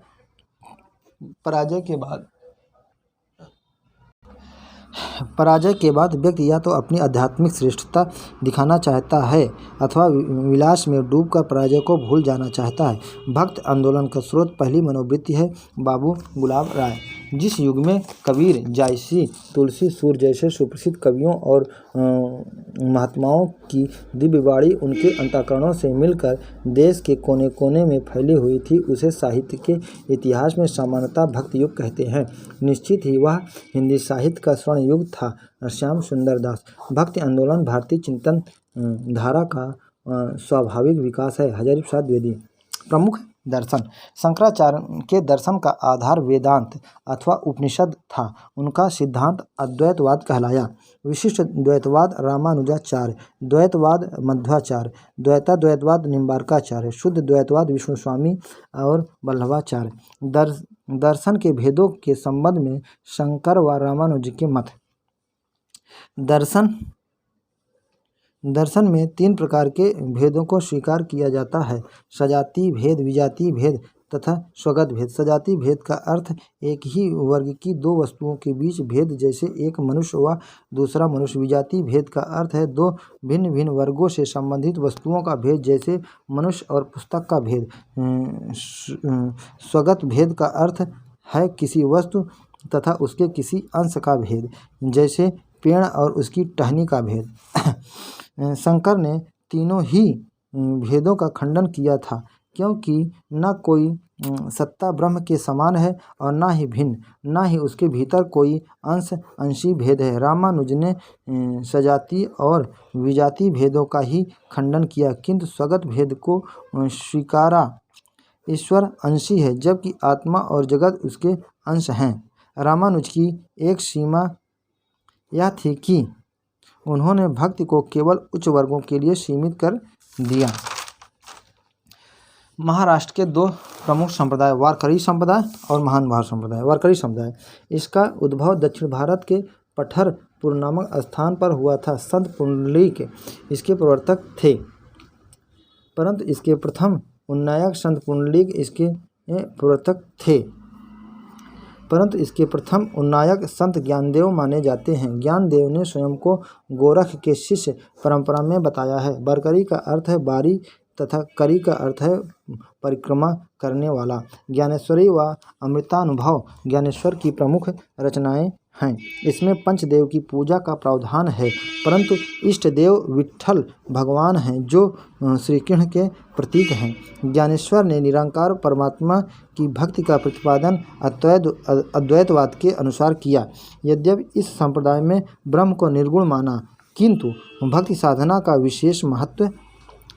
पराजय के बाद व्यक्ति या तो अपनी आध्यात्मिक श्रेष्ठता दिखाना चाहता है अथवा विलास में डूबकर पराजय को भूल जाना चाहता है। भक्त आंदोलन का स्रोत पहली मनोवृत्ति है। बाबू गुलाब राय। जिस युग में कबीर, जायसी, तुलसी सूर जैसे सुप्रसिद्ध कवियों और महात्माओं की दिव्य वाणी उनके अंतःकरणों से मिलकर देश के कोने कोने में फैली हुई थी, उसे साहित्य के इतिहास में सामान्यतः भक्ति युग कहते हैं। निश्चित ही वह हिंदी साहित्य का स्वर्ण युग था। श्याम सुंदर दास। भक्ति आंदोलन भारतीय चिंतन धारा का स्वाभाविक विकास है। हजारी प्रसाद द्विवेदी। प्रमुख दर्शन। शंकराचार्य के दर्शन का आधार वेदांत अथवा उपनिषद था। उनका सिद्धांत अद्वैतवाद कहलाया। विशिष्ट द्वैतवाद रामानुजाचार्य, द्वैतवाद मध्वाचार्य, द्वैताद्वैतवाद निम्बार्काचार्य, शुद्ध द्वैतवाद विष्णु स्वामी और वल्लभाचार्य। दर्शन के भेदों के संबंध में शंकर व रामानुज के मत। दर्शन में 3 प्रकार के भेदों को स्वीकार किया जाता है: सजातीय भेद, विजातीय भेद तथा स्वगत भेद। सजातीय भेद का अर्थ एक ही वर्ग की 2 वस्तुओं के बीच भेद, जैसे एक मनुष्य व दूसरा मनुष्य। विजातीय भेद का अर्थ है 2 भिन्न भिन्न वर्गों से संबंधित वस्तुओं का भेद, जैसे मनुष्य और पुस्तक का भेद। स्वगत भेद का अर्थ है किसी वस्तु तथा उसके किसी अंश का भेद, जैसे पेड़ और उसकी टहनी का भेद। शंकर ने तीनों ही भेदों का खंडन किया था, क्योंकि न कोई सत्ता ब्रह्म के समान है और न ही भिन्न, न ही उसके भीतर कोई अंशी भेद है। रामानुज ने सजातीय और विजातीय भेदों का ही खंडन किया, किंतु स्वगत भेद को स्वीकारा। ईश्वर अंशी है, जबकि आत्मा और जगत उसके अंश हैं। रामानुज की एक सीमा यह थी कि उन्होंने भक्ति को केवल उच्च वर्गों के लिए सीमित कर दिया। महाराष्ट्र के 2 प्रमुख संप्रदाय, वारकरी संप्रदाय और महानुभाव संप्रदाय। वारकरी संप्रदाय, इसका उद्भव दक्षिण भारत के पठरपुर नामक स्थान पर हुआ था। संत पुंडलीक इसके प्रवर्तक थे, परंतु इसके प्रथम उन्नायक संत पुंडलीक इसके प्रवर्तक थे। परंतु इसके प्रथम उन्नायक संत ज्ञानदेव माने जाते हैं। ज्ञानदेव ने स्वयं को गोरख के शिष्य परंपरा में बताया है। वारकरी का अर्थ है बारी तथा करी का अर्थ है परिक्रमा करने वाला। ज्ञानेश्वरी व अमृतानुभव ज्ञानेश्वर की प्रमुख रचनाएं हैं। इसमें पंचदेव की पूजा का प्रावधान है, परंतु इष्ट देव विट्ठल भगवान हैं, जो श्री कृष्ण के प्रतीक हैं। ज्ञानेश्वर ने निराकार परमात्मा की भक्ति का प्रतिपादन अद्वैतवाद के अनुसार किया। यद्यपि इस संप्रदाय में ब्रह्म को निर्गुण माना, किंतु भक्ति साधना का विशेष महत्व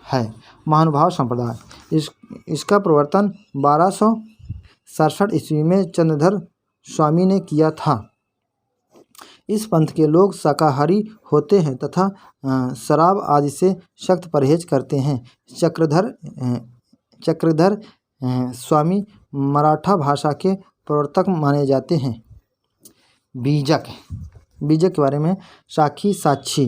है। महानुभाव संप्रदाय, इसका प्रवर्तन 1267 ईस्वी में चंद्रधर स्वामी ने किया था। इस पंथ के लोग शाकाहारी होते हैं तथा शराब आदि से सख्त परहेज करते हैं। चक्रधर स्वामी मराठा भाषा के प्रवर्तक माने जाते हैं। बीजक के बारे में साखी, साक्षी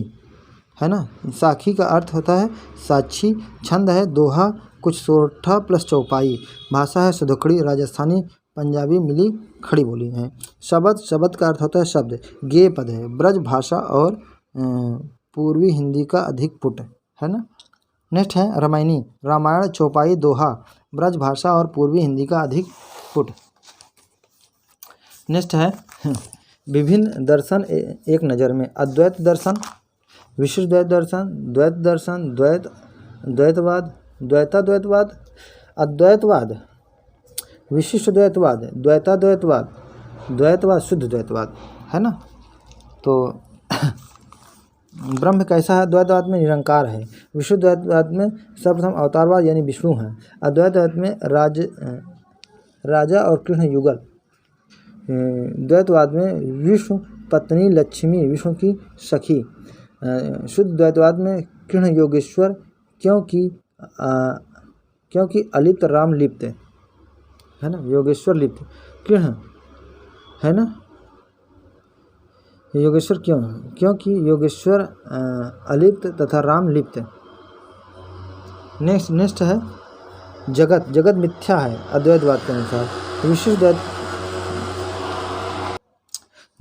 है ना। साखी का अर्थ होता है साक्षी। छंद है दोहा, कुछ सोरठा प्लस चौपाई। भाषा है सधुकड़ी, राजस्थानी पंजाबी मिली खड़ी बोली है। शब्द का अर्थ होता है शब्द। गेय पद है, ब्रज भाषा और पूर्वी हिंदी का अधिक पुट है ना। नेक्स्ट है रामायणी, रामायण, चौपाई, दोहा, ब्रज भाषा और पूर्वी हिंदी का अधिक पुट। नेक्स्ट है विभिन्न दर्शन एक नज़र में। अद्वैत दर्शन, विशिष्ट द्वैत दर्शन, द्वैत दर्शन, द्वैतवाद, द्वैताद्वैतवाद, अद्वैतवाद, विशिष्ट द्वैतवाद, द्वैताद्वैतवाद, द्वैतवाद, शुद्ध द्वैतवाद है ना। तो ब्रह्म कैसा है? द्वैतवाद में निरंकार है। विशुद्ध द्वैतवाद में सर्वप्रथम अवतारवाद यानी विष्णु है। अद्वैतवाद में राजा और कृष्ण युगल। द्वैतवाद में विष्णु पत्नी लक्ष्मी विष्णु की सखी। शुद्ध द्वैतवाद में कृष्ण योगेश्वर, क्योंकि अलिप्त राम लिप्त है ना, योगेश्वर लिप्त कृष्ण है ना। योगेश्वर क्योंकि योगेश्वर अलिप्त तथा राम लिप्त। नेक्स्ट है जगत मिथ्या है अद्वैतवाद के अनुसार। विशिष्ट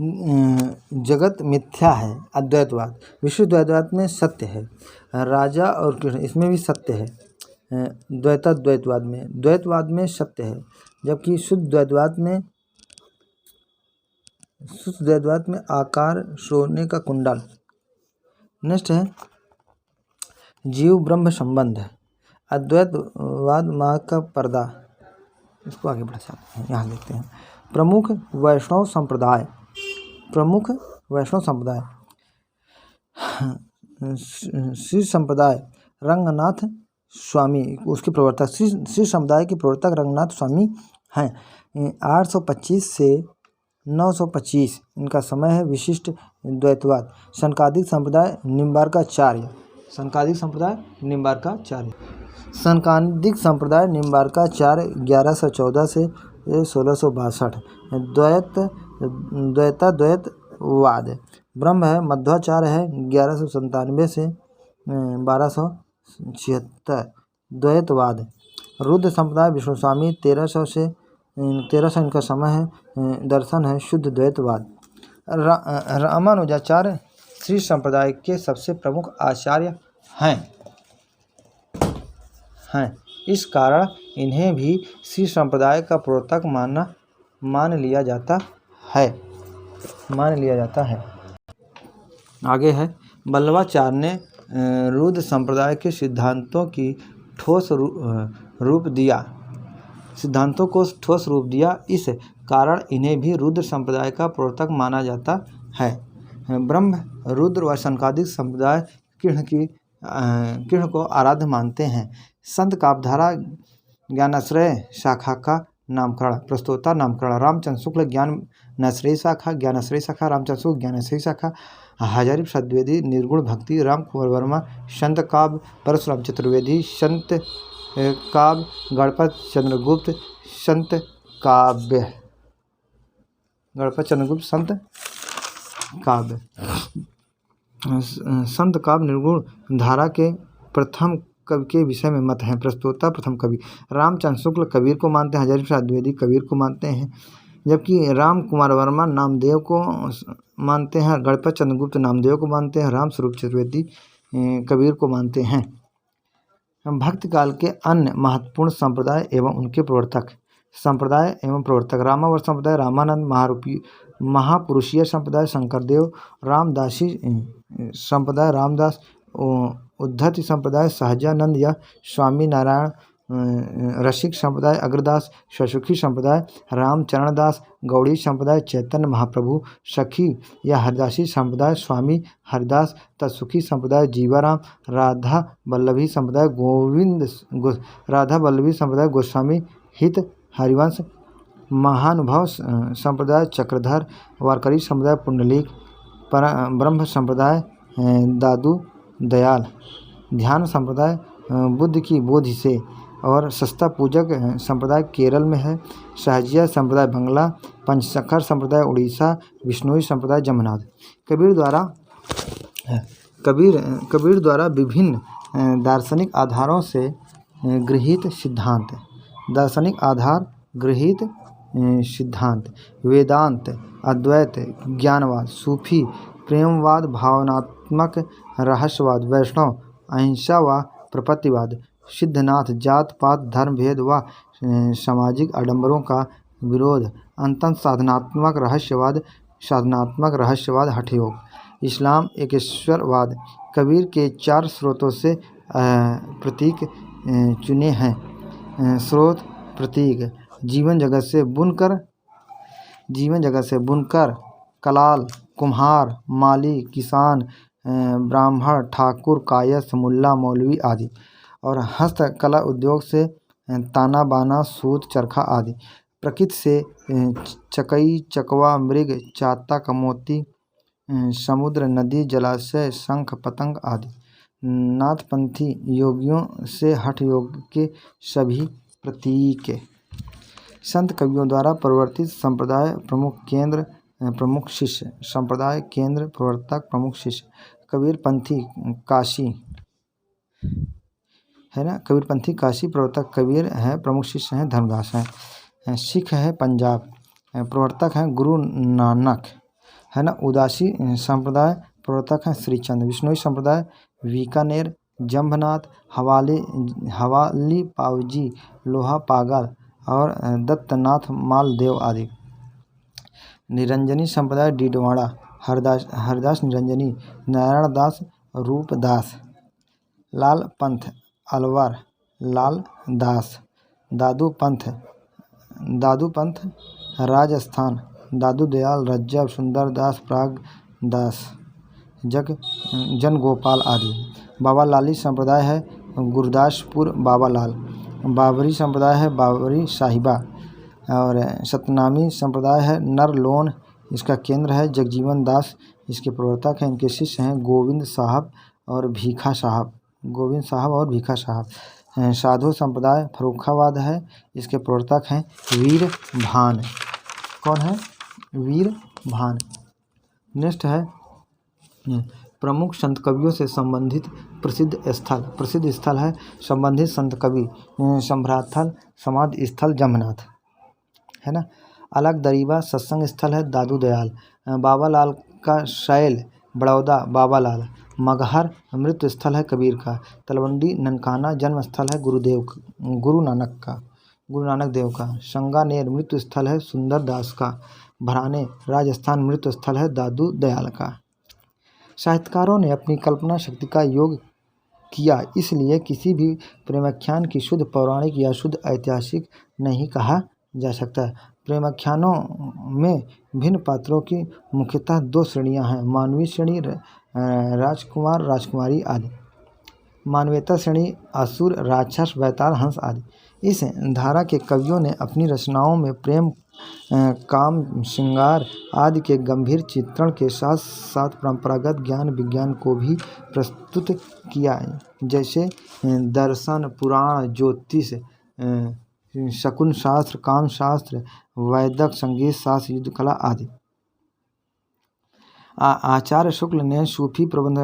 जगत मिथ्या है, अद्वैतवाद। विशुद्वैतवाद में सत्य है, राजा और कृष्ण इसमें भी सत्य है। द्वैतवाद में सत्य है, जबकि शुद्ध द्वैतवाद में आकार, सोने का कुंडल। नेक्स्ट है जीव ब्रह्म संबंध। अद्वैतवाद माँ का पर्दा। इसको आगे बढ़ा सकते हैं, यहाँ देखते हैं। प्रमुख वैष्णव संप्रदाय श्री संप्रदाय रंगनाथ स्वामी उसके प्रवर्तक, श्री समुदाय के प्रवर्तक रंगनाथ स्वामी हैं। 825 से 925 इनका समय है। विशिष्ट द्वैतवाद सनकादिक संप्रदाय निम्बार्काचार्य। सनकादिक संप्रदाय निम्बार्काचार्य 1114 से 1662। द्वैतवाद ब्रह्म है। मध्वाचार्य है 1197 से 1276। द्वैतवाद रुद्र संप्रदाय विष्णु स्वामी 1300 इनका समय है। दर्शन है शुद्ध द्वैतवाद। रामानुजाचार्य श्री संप्रदाय के सबसे प्रमुख आचार्य हैं। इस कारण इन्हें भी श्री संप्रदाय का प्रवर्तक मान लिया जाता है। आगे है बल्लवाचार्य ने रुद्र संप्रदाय के सिद्धांतों को ठोस रूप दिया। इस कारण इन्हें भी रुद्र संप्रदाय का प्रवर्तक माना जाता है। ब्रह्म रुद्र व सनकादिक संप्रदाय कृष्ण को आराध्य मानते हैं। संत काव्यधारा ज्ञानाश्रय शाखा का नामकरण, प्रस्तोता नामकरण। रामचंद्र शुक्ल ज्ञानाश्रय शाखा, रामचंद्र शुक्ल ज्ञानाश्रय शाखा। हजारी प्रसाद द्विवेदी निर्गुण भक्ति, राम कुमार वर्मा संत काव्य, परशुराम चतुर्वेदी संत काव्य, गणपत चंद्रगुप्त संत काव्य। संत काव्य निर्गुण धारा के प्रथम कवि के विषय में मत हैं। प्रस्तोता प्रथम कवि रामचंद्र शुक्ल कबीर को मानते हैं। हजारी प्रसाद द्विवेदी कबीर को मानते हैं, जबकि राम कुमार वर्मा नामदेव को मानते हैं। गणपत चंद्रगुप्त नामदेव को मानते हैं। राम स्वरूप चतुर्वेदी कबीर को मानते हैं। भक्ति काल के अन्य महत्वपूर्ण संप्रदाय एवं उनके प्रवर्तक। रामावर्त संप्रदाय रामानंद, महापुरुषीय संप्रदाय शंकरदेव, रामदासी संप्रदाय रामदास, उद्धति संप्रदाय सहजानंद या स्वामी नारायण, रसिक संप्रदाय अग्रदास, स्वसुखी संप्रदाय रामचरण दास, गौड़ी संप्रदाय चैतन्य महाप्रभु, सखी या हरदासी संप्रदाय स्वामी हरदास, तत्सुखी संप्रदाय जीवाराम, राधा वल्लभी संप्रदाय गोस्वामी हित हरिवंश, महानुभव संप्रदाय चक्रधर, वारकरी संप्रदाय पुंडलीक, ब्रह्म संप्रदाय दादू दयाल, ध्यान संप्रदाय बुद्ध की बोधि से और सस्ता पूजक संप्रदाय केरल में है। सहजिया संप्रदाय बंगला, पंचसखर संप्रदाय उड़ीसा, विष्णुई संप्रदाय जमनाद। कबीर द्वारा विभिन्न दार्शनिक आधारों से गृहीत सिद्धांत वेदांत, अद्वैत, ज्ञानवाद, सूफी, प्रेमवाद, भावनात्मक रहस्यवाद, वैष्णव, अहिंसा व प्रपत्तिवाद, सिद्धनाथ, जात पात, धर्म भेद व सामाजिक आडंबरों का विरोध, अंततः साधनात्मक रहस्यवाद, हठयोग, इस्लाम, एकेश्वरवाद। कबीर के 4 स्रोतों से प्रतीक चुने हैं। स्रोत प्रतीक जीवन जगत से बुनकर, कलाल, कुम्हार, माली, किसान, ब्राह्मण, ठाकुर, कायस्थ, मुल्ला, मौलवी आदि। और हस्तकला उद्योग से ताना बाना, सूत, चरखा आदि। प्रकृति से चकई, चकवा, मृग, चातक, मोती, समुद्र, नदी, जलाशय, शंख, पतंग आदि। नाथपंथी योगियों से हठ योग के सभी प्रतीक। संत कवियों द्वारा प्रवर्तित संप्रदाय प्रमुख केंद्र, प्रमुख शिष्य। संप्रदाय केंद्र, प्रवर्तक, प्रमुख शिष्य। कबीरपंथी काशी है ना, कबीरपंथी काशी, प्रवर्तक कबीर है, प्रमुख शिष्य हैं धर्मदास हैं। सिख है पंजाब, प्रवर्तक हैं गुरु नानक। है ना। उदासी संप्रदाय प्रवर्तक हैं श्रीचंद। विष्णोई संप्रदाय बीकानेर, जंभनाथ, हवाली पावजी, लोहा पागल और दत्तनाथ मालदेव आदि। निरंजनी संप्रदाय डीडवाड़ा, हरदास निरंजनी, नारायण दास, रूपदास। लाल पंथ अलवर, लाल दास। दादू पंथ राजस्थान, दादू दयाल, रज्जब, सुंदर दास, प्राग दास, जन गोपाल आदि। बाबा लाली संप्रदाय है गुरदासपुर बाबा लाल। बाबरी संप्रदाय है बाबरी साहिबा। और सतनामी संप्रदाय है नरलोन, इसका केंद्र है जगजीवन दास, इसके प्रवर्तक हैं, इनके शिष्य हैं गोविंद साहब और भीखा साहब। साधु संप्रदाय फर्रुखाबाद है, इसके प्रवर्तक हैं वीर भान। कौन है? वीर भान। नेक्स्ट है प्रमुख संत कवियों से संबंधित प्रसिद्ध स्थल है संबंधित संत कवि संभ्राथल समाधि स्थल जंभनाथ, है ना। अलग दरीबा सत्संग स्थल है दादू दयाल। बाबा लाल का शैल बड़ौदा बाबा लाल। मगहर मृत्यु स्थल है कबीर का। तलवंडी ननकाना जन्म स्थल है गुरु नानक देव का। संगानेर मृत्यु स्थल है सुंदर दास का। भराने राजस्थान मृत्यु स्थल है दादू दयाल का। साहित्यकारों ने अपनी कल्पना शक्ति का योग किया, इसलिए किसी भी प्रेमाख्यान की शुद्ध पौराणिक या शुद्ध ऐतिहासिक नहीं कहा जा सकता। प्रेमाख्यानों में भिन्न पात्रों की मुख्यतः दो श्रेणियां हैं, मानवीय श्रेणी राजकुमार राजकुमारी आदि, मानवेतर श्रेणी असुर राक्षस बैताल हंस आदि। इस धारा के कवियों ने अपनी रचनाओं में प्रेम काम श्रृंगार आदि के गंभीर चित्रण के साथ साथ परंपरागत ज्ञान विज्ञान को भी प्रस्तुत किया, जैसे दर्शन पुराण ज्योतिष शकुन शास्त्र काम शास्त्र वैदिक संगीत शास्त्र युद्ध कला आदि। आचार्य शुक्ल ने सूफी प्रबंध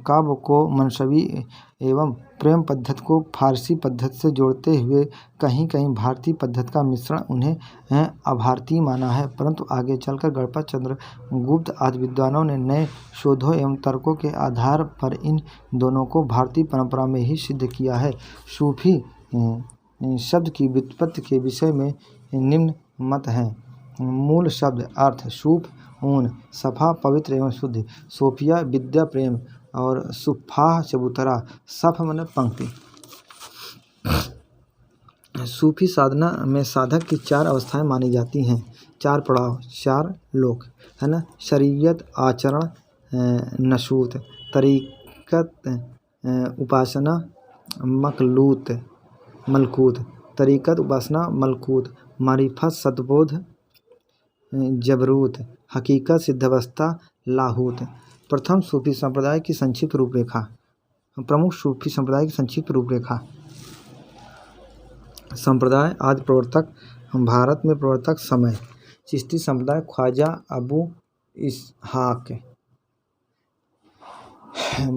काव्य को मनसवी एवं प्रेम पद्धति को फारसी पद्धति से जोड़ते हुए कहीं कहीं भारतीय पद्धति का मिश्रण उन्हें अभारतीय माना है, परंतु आगे चलकर गणपत चंद्र गुप्त आदि विद्वानों ने नए शोधों एवं तर्कों के आधार पर इन दोनों को भारतीय परंपरा में ही सिद्ध किया है। सूफी शब्द की व्युत्पत्ति के विषय में निम्न मत हैं। मूल शब्द अर्थ सूफ ऊन, सफ़ा पवित्र एवं शुद्ध, सोफिया विद्या प्रेम और सुफ़ाह चबूतरा, सफ़ मन पंक्ति। सूफी साधना में साधक की चार अवस्थाएं मानी जाती हैं, चार पड़ाव, चार लोक, है ना। शरीयत आचरण नशूत, तरीक़त उपासना मलकूत, तरीक़त उपासना मलकूत, मारिफत सद्बोध जबरूत, हकीकत सिद्धावस्था लाहूत। प्रथम सूफी संप्रदाय की संक्षिप्त रूपरेखा। प्रमुख सूफी संप्रदाय की संक्षिप्त रूपरेखा। संप्रदाय आदि प्रवर्तक भारत में प्रवर्तक समय चिश्ती संप्रदाय ख्वाजा अबू इसहाक।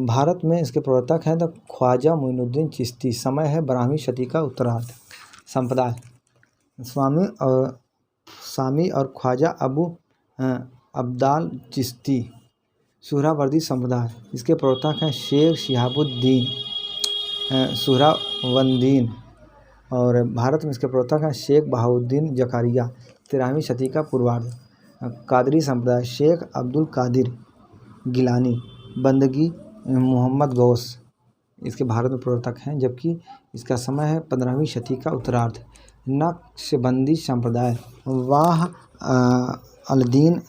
भारत में इसके प्रवर्तक हैं तो ख्वाजा मोइनुद्दीन चिश्ती। समय है 12वीं शती का उत्तरार्ध। संप्रदाय सामी और ख्वाजा अबू अब्दाल चिश्ती। सुहरावर्दी संप्रदाय, इसके प्रवर्तक हैं शेख शिहाबुद्दीन सुहरावंदीन और भारत में इसके प्रवर्तक हैं शेख बहाउद्दीन जकारिया। 13वीं शती का पूर्वार्ध। कादरी संप्रदाय शेख अब्दुल कादिर गिलानी बंदगी मोहम्मद गौस इसके भारत में प्रवर्तक हैं, जबकि इसका समय है 15वीं शती का उत्तरार्ध। नक्शबंदी संप्रदाय वाह अलदीन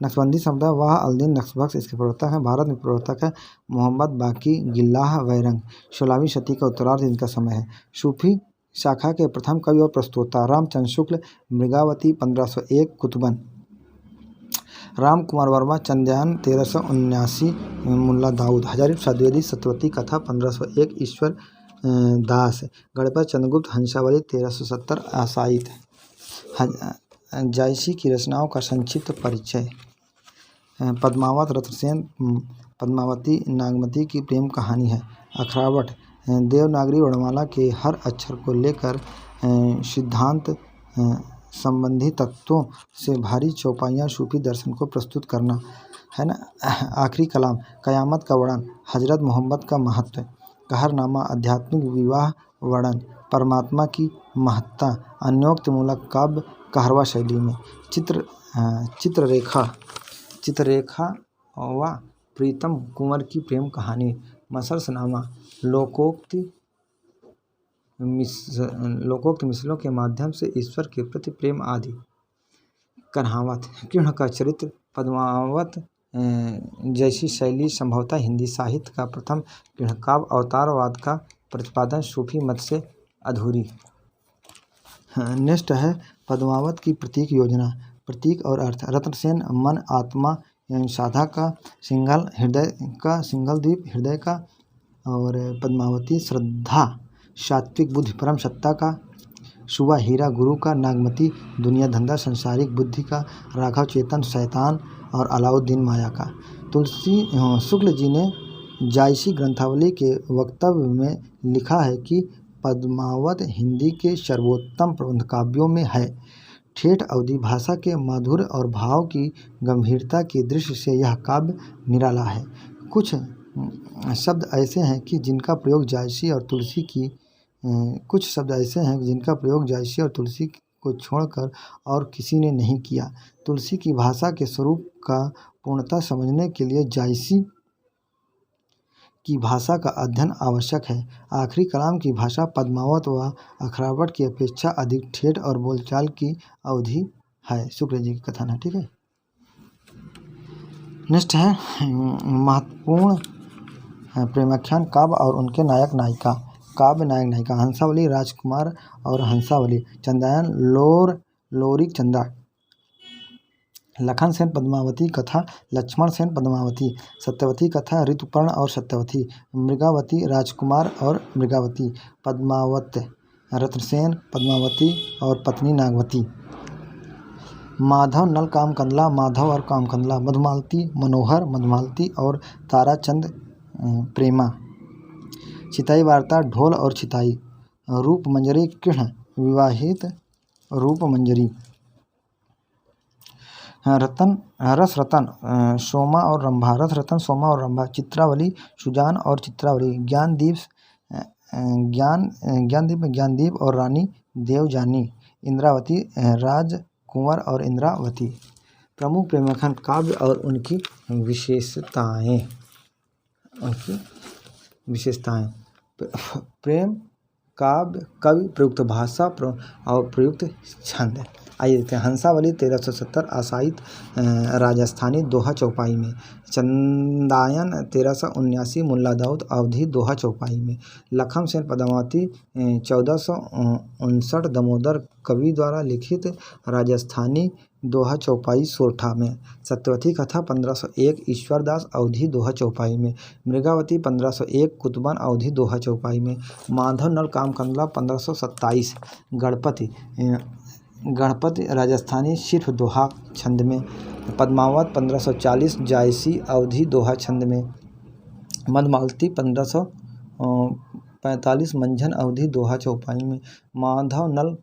नक्शबंदी संप्रदाय वाह अलदीन नक्शबख्श इसके प्रवर्तक हैं। भारत में प्रवर्तक है मोहम्मद बाकी गिल्लाह वैरंग। 16वीं शती का उत्तरार्ध इनका समय है। सूफी शाखा के प्रथम कवि और प्रस्तोता रामचंद्र शुक्ल मृगावती 1501 कुतुबन। राम कुमार वर्मा चंद्रयान 1379 मुल्ला दाऊद। हजारी सदवेदी सतवती कथा 1501 ईश्वर दास। गणपत चंद्रगुप्त हंसावली 1370 आशायित। जायसी की रचनाओं का संक्षिप्त परिचय। पद्मावत रत्नसेन पद्मावती नागमती की प्रेम कहानी है। अखरावट देवनागरी वर्णमाला के हर अक्षर को लेकर सिद्धांत संबंधी तत्वों से भारी चौपाइयाँ सूफी दर्शन को प्रस्तुत करना, है ना। आखिरी कलाम क़यामत का वर्णन, हज़रत मोहम्मद का महत्व, कहरनामा आध्यात्मिक विवाह वर्णन, परमात्मा की महत्ता, अन्योक्तिमूलक काव्य कहरवा शैली में, चित्ररेखा व प्रीतम कुंवर की प्रेम कहानी, मसरसनामा, लोकोक्ति मिसलों के माध्यम से ईश्वर के प्रति प्रेम आदि। कन्हावत, कृष्ण का चरित्र, पद्मावत जैसी शैली संभवतः हिंदी साहित्य का प्रथम कृष्णकाव्य, अवतारवाद का प्रतिपादन सूफी मत से अधूरी। नेक्स्ट है पद्मावत की प्रतीक योजना, प्रतीक और अर्थ। रत्नसेन मन आत्मा यानी साधा का, सिंगल द्वीप हृदय का, और पद्मावती श्रद्धा सात्विक बुद्धि परम सत्ता का, सुबह हीरा गुरु का, नागमती दुनिया धंधा संसारिक बुद्धि का, राघव चेतन शैतान और अलाउद्दीन माया का। तुलसी शुक्ल जी ने जायसी ग्रंथावली के वक्तव्य में लिखा है कि पद्मावत हिंदी के सर्वोत्तम प्रबंध काव्यों में है। ठेठ अवधी भाषा के माधुर्य और भाव की गंभीरता की दृष्टि से यह काव्य निराला है। कुछ शब्द ऐसे हैं कि जिनका प्रयोग जायसी और तुलसी को छोड़कर और किसी ने नहीं किया। तुलसी की भाषा के स्वरूप का पूर्णतः समझने के लिए जायसी की भाषा का अध्ययन आवश्यक है। आखिरी कलाम की भाषा पद्मावत व अखरावट की अपेक्षा अधिक ठेठ और बोलचाल की अवधि है। शुक्ल जी की कथन है। ठीक है। नेक्स्ट है महत्वपूर्ण प्रेमाख्यान काव्य और उनके नायक नायिका। काव्य नायक नायिका, हंसावली राजकुमार और हंसावली, चंदायन लोरिक चंदा, लखन सेन पद्मावती कथा, लक्ष्मण सेन पद्मावती, सत्यवती कथा ऋतुपर्ण और सत्यवती, मृगावती राजकुमार और मृगावती, पद्मावत रत्नसेन पद्मावती और पत्नी नागवती, माधव नल कामकंदला, माधव और कामकंदला, मधुमालती मनोहर, मधुमालती और ताराचंद प्रेमा, चिताई वार्ता ढोल और चिताई, रूपमंजरी कृष्ण विवाहित रूपमंजरी, रस रतन सोमा और रंभा, रस रतन सोमा और रंभा, चित्रावली सुजान और चित्रावली, ज्ञानदीप में ज्ञानदीप और रानी देवजानी, इंद्रावती राजकुंवर और इंद्रावती। प्रमुख प्रेमाख्यान काव्य और उनकी विशेषताएं। प्रेम काव्य कवि, प्रयुक्त भाषा और प्रयुक्त छंद। आइए देखते हैं। हंसावली 1370 आसाइत राजस्थानी दोहा चौपाई में, चंदायन 1379 मुल्ला दाऊद अवधी दोहा चौपाई में, लखन सेन पद्मावती 1459 दामोदर कवि द्वारा लिखित राजस्थानी दोहा चौपाई सोरठा में, सत्यवती कथा 1501 ईश्वरदास अवधी दोहा चौपाई में, मृगावती 1501 कुतुबन अवधी दोहा चौपाई में, माधव नल कामकंदला 1527 गणपति राजस्थानी सिर्फ दोहा छंद में, पद्मावत 1540 जायसी अवधी दोहा छंद में, मधुमालती 1545 मंझन अवधी दोहा चौपाई में, माधव नल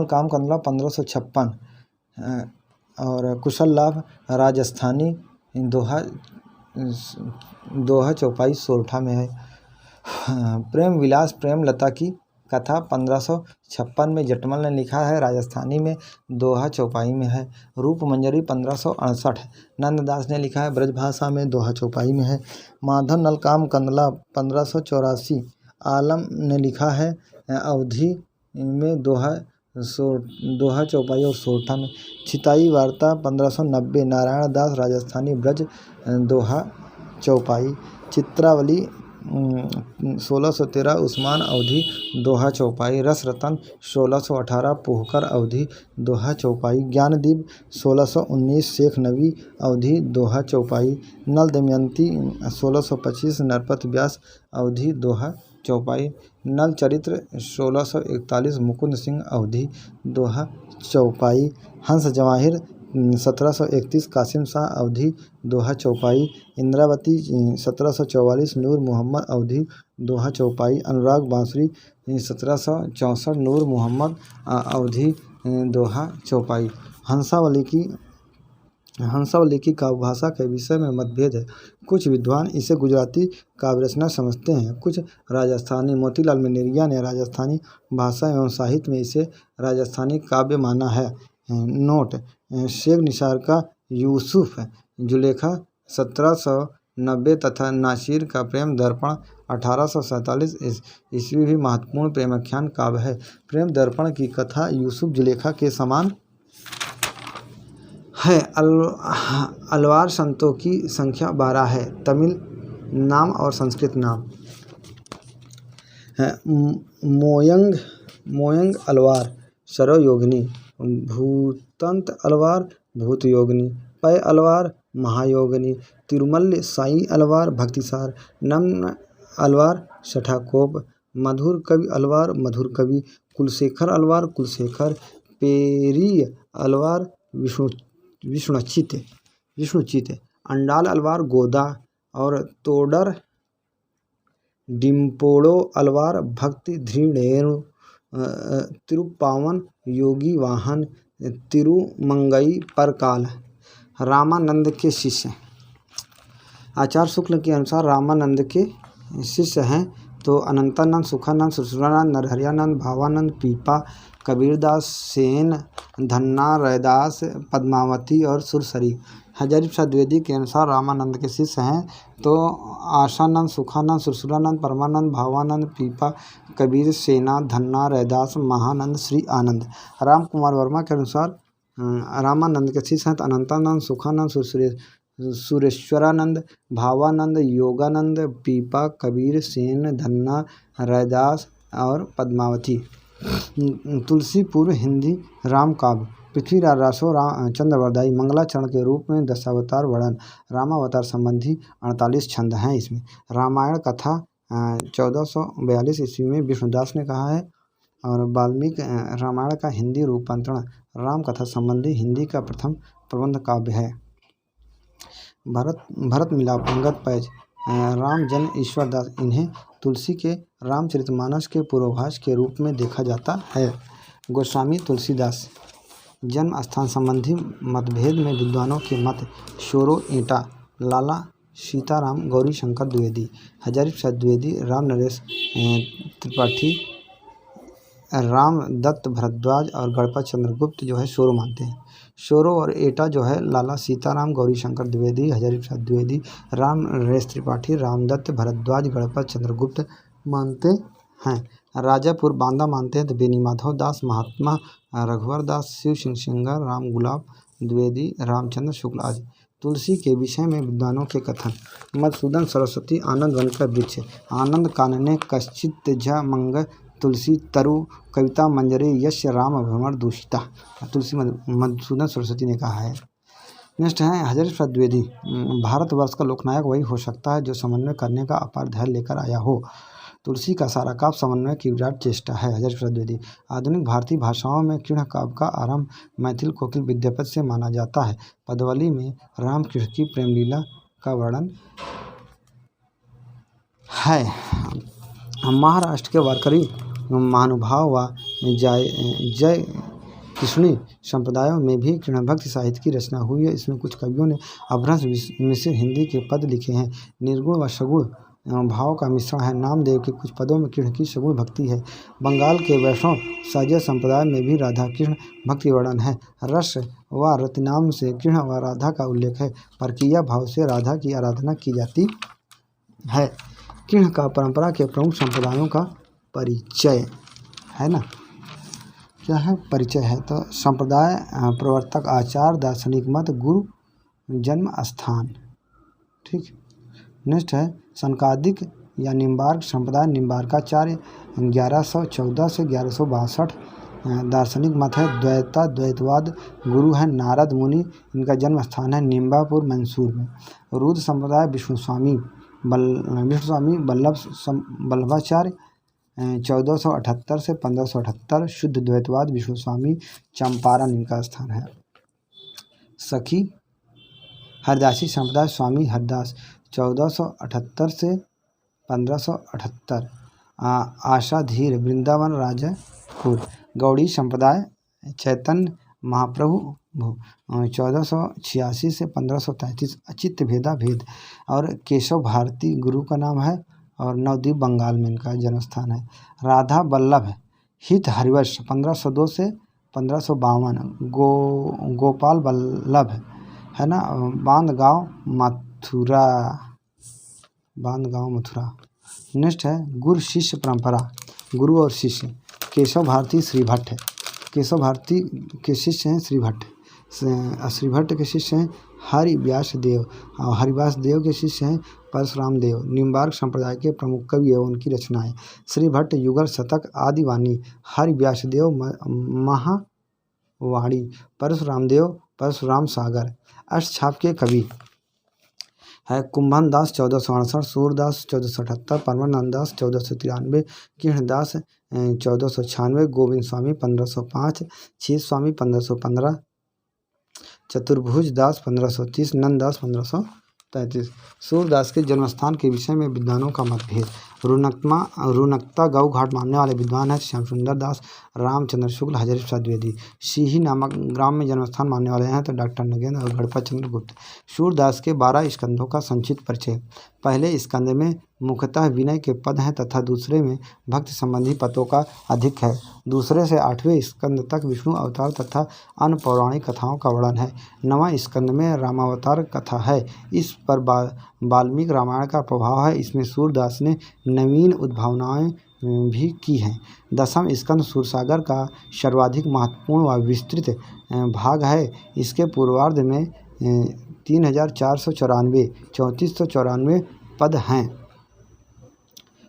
कामकंदला 1556 और कुशल लाभ राजस्थानी दोहा चौपाई सोरठा में है। प्रेम विलास प्रेमलता की कथा 1556 में जटमल ने लिखा है, राजस्थानी में दोहा चौपाई में है। रूपमंजरी 1568 नंददास ने लिखा है, ब्रजभाषा में दोहा चौपाई में है। माधव नल कामकंदला 1584 आलम ने लिखा है, अवधी में दोहा चौपाई और सोरठा में। चिताई वार्ता 1590 नारायण दास राजस्थानी ब्रज दोहा चौपाई। चित्रावली 1613 उस्मान अवधी दोहा चौपाई। रस रतन 1618 पोहकर अवधी दोहा चौपाई। ज्ञानदीप 1619 शेख नबी अवधी दोहा चौपाई। नल दमयंती 1625 नरपत व्यास अवधी दोहा चौपाई। नल चरित्र 1641 मुकुंद सिंह अवधी दोहा चौपाई। हंस जवाहिर 1731 कासिम शाह अवधी दोहा चौपाई। इंद्रावती 1744 नूर मोहम्मद अवधी दोहा चौपाई। अनुराग बांसुरी 1764 नूर मोहम्मद अवधी दोहा चौपाई। हंसावली की काव्य भाषा के विषय में मतभेद है। कुछ विद्वान इसे गुजराती काव्य रचना समझते हैं, कुछ राजस्थानी। मोतीलाल नेरिया ने राजस्थानी भाषा एवं साहित्य में इसे राजस्थानी काव्य माना है। नोट: शेख निसार का यूसुफ जुलेखा 1790 तथा नासिर का प्रेम दर्पण 1847 ईस्वी भी महत्वपूर्ण प्रेमाख्यान काव्य है। प्रेम दर्पण की कथा यूसुफ जुलेखा के समान है। अलवार संतों की संख्या 12 है। तमिल नाम और संस्कृत नाम है। मोयंग अलवार सर्वयोगिनी, भूतंत अलवार भूतयोगिनी, पै अलवार महायोगिनी, तिरुमल्ली साई अलवार भक्तिसार, नम्न अलवार सठाकोप, मधुर कवि अलवार मधुर कवि, कुलशेखर अलवार कुलशेखर, पेरिय अलवार विष्णुचित, अंडाल अलवार गोदा और तोडर डिम्पोड़ो अलवार भक्ति धृणेरु, तिरुपावन योगी वाहन, तिरुमंगई परकाल। रामानंद के शिष्य आचार्य शुक्ल के अनुसार रामानंद के शिष्य हैं तो अनंतानंद, सुखानंद, सुरसुरानंद, नरहरियानंद, भावानंद, पीपा, कबीरदास, सेन, धन्ना, रैदास, पद्मावती और सुरसरी। हजारी प्रसाद द्विवेदी के अनुसार रामानंद के शिष्य हैं तो आशानंद, सुखानंद, सुरसुरानंद, परमानंद, भावानंद, पीपा, कबीर, सेना, धन्ना, रैदास, महानंद, श्री आनंद। राम कुमार वर्मा के अनुसार रामानंद के शिष्य हैं तो अनंतानंद, सुखानंद, सुरेश्वरानंद, भावानंद, योगानंद, पीपा, कबीर, सेन, धन्ना, रैदास और पद्मावती। तुलसी पूर्व हिंदी राम काव्य। पृथ्वीराज रासो चंद्रवरदाई मंगलाचरण के रूप में दशावतार वर्णन। रामावतार संबंधी 48 छंद हैं इसमें। रामायण कथा 1442 ईस्वी में विष्णुदास ने कहा है और वाल्मीकि रामायण का हिंदी रूपांतरण राम कथा संबंधी हिंदी का प्रथम प्रबंध काव्य है। भरत मिलाप अंगद पैज राम जन्म ईश्वर दास। इन्हें तुलसी के रामचरितमानस के पूर्वाभास के रूप में देखा जाता है। गोस्वामी तुलसीदास। जन्म स्थान संबंधी मतभेद में विद्वानों के मत। शोरो ईंटा, लाला सीताराम गौरीशंकर द्विवेदी। हजारी प्रसाद द्विवेदी, राम नरेश त्रिपाठी, राम दत्त भारद्वाज और गणपत चंद्रगुप्त जो है शोरो मानते हैं। शोरो और एटा जो है लाला सीताराम गौरीशंकर द्विवेदी, हजारी प्रसाद द्विवेदी, राम नरेश त्रिपाठी, रामदत्त भारद्वाज, गणपत चंद्रगुप्त मानते हैं। राजापुर बांदा मानते हैं तो बेनी माधव दास, महात्मा रघुवर दास, शिव सिंह सिंगर, राम गुलाब द्विवेदी, रामचंद्र शुक्ल आदि। तुलसी के विषय में विद्वानों के कथन। मधुसूदन सरस्वती आनंद वन का वृक्ष। आनंद कानने कश्चित झ मंग तुलसी तरु कविता मंजरी यश राम भ्रमर दूषिता। तुलसी मधुसूदन सरस्वती ने कहा है। नेक्स्ट है हजारी प्रसाद द्विवेदी। भारतवर्ष का लोकनायक वही हो सकता है जो समन्वय करने का अपार धैर्य लेकर आया हो। तुलसी का सारा काव्य समन्वय की विराट चेष्टा है। हजारी प्रसाद द्विवेदी। आधुनिक भारतीय भाषाओं में कृष्ण काव्य का आरंभ मैथिल कोकिल विद्यापति से माना जाता है। पद्वली में राम कृष्ण की प्रेम लीला का वर्णन है। महाराष्ट्र के वारकरी महानुभाव व जय कृष्णी संप्रदायों में भी कृष्ण भक्ति साहित्य की रचना हुई है। इसमें कुछ कवियों ने अभ्रंश मिश्र हिंदी के पद लिखे हैं। निर्गुण व सगुण भाव का मिश्रण है। नामदेव के कुछ पदों में कृष्ण की सगुण भक्ति है। बंगाल के वैष्णव साजिया संप्रदाय में भी राधा कृष्ण भक्ति वर्णन है। रस व रतिनाम से कृष्ण व राधा का उल्लेख है। परकीय भाव से राधा की आराधना की जाती है। कृष्ण का परंपरा के प्रमुख संप्रदायों का परिचय है ना, क्या है परिचय है तो संप्रदाय प्रवर्तक आचार दार्शनिक मत गुरु जन्म स्थान। ठीक। नेक्स्ट है सनकादिक या निम्बार्क संप्रदाय। निम्बार्काचार्य 1114 से 1162 दार्शनिक मत है। द्वैतवाद गुरु है नारद मुनि। इनका जन्म स्थान है निम्बापुर मैसूर में। रुद्र संप्रदाय विष्णुस्वामी वल्लभाचार्य 1478 से 1578। शुद्ध द्वैतवाद विष्णुस्वामी चंपारण इनका स्थान है। सखी हरदासी संप्रदाय स्वामी हरदास 1478 से 1578। आशाधीर वृंदावन राजपुर गौड़ी संप्रदाय चैतन्य महाप्रभु 1486 से 1533। अचित भेदा भेद और केशव भारती गुरु का नाम है और नवद्वीप बंगाल में इनका जन्म स्थान है। राधा वल्लभ हित हरिवंश 1502 से 1552। गोपाल वल्लभ है ना, बांधगांव मथुरा। नेक्स्ट है गुरु शिष्य परंपरा, गुरु और शिष्य। केशव भारती श्री भट्ट, केशव भारती के शिष्य हैं श्री भट्ट। श्री भट्ट के शिष्य हैं हरिव्यास देव और हरिव्यास देव के शिष्य हैं परशुराम देव। निम्बार्क संप्रदाय के प्रमुख कवि एवं उनकी रचनाएं। श्री भट्ट युगल शतक आदि वाणी, हरिव्यास देव महावाणी, परशुराम देव परशुराम सागर। अष्टछाप के कवि है कुंभन दास 1468, सूरदास 1478, परमानंद दास 1493, किरणदास 1496, गोविंद स्वामी 1505, छीस स्वामी 1515, चतुर्भुज दास 1530, नंद दास 1535। सूरदास के जन्मस्थान के विषय में विद्वानों का मतभेद। रुनकता गऊ घाट मानने वाले विद्वान हैं श्याम सुंदर दास, रामचंद्र शुक्ल, हजारी प्रसाद द्विवेदी। सीही नामक ग्राम में जन्मस्थान मानने वाले हैं तो डॉक्टर नगेंद्र और गणपत चंद्र गुप्त। सूरदास के 12 स्कंदों का संक्षिप्त परिचय। पहले स्कंद में मुख्यतः विनय के पद हैं तथा दूसरे में भक्ति संबंधी पदों का अधिक है। दूसरे से 8वें स्कंद तक विष्णु अवतार तथा अन्य पौराणिक कथाओं का वर्णन है। 9वां स्कंद में रामावतार कथा है। इस पर वाल्मीकि रामायण का प्रभाव है। इसमें सूरदास ने नवीन उद्भावनाएं भी की हैं। 10वां स्कंद सूरसागर का सर्वाधिक महत्वपूर्ण व विस्तृत भाग है। इसके पूर्वार्ध में 3494 पद हैं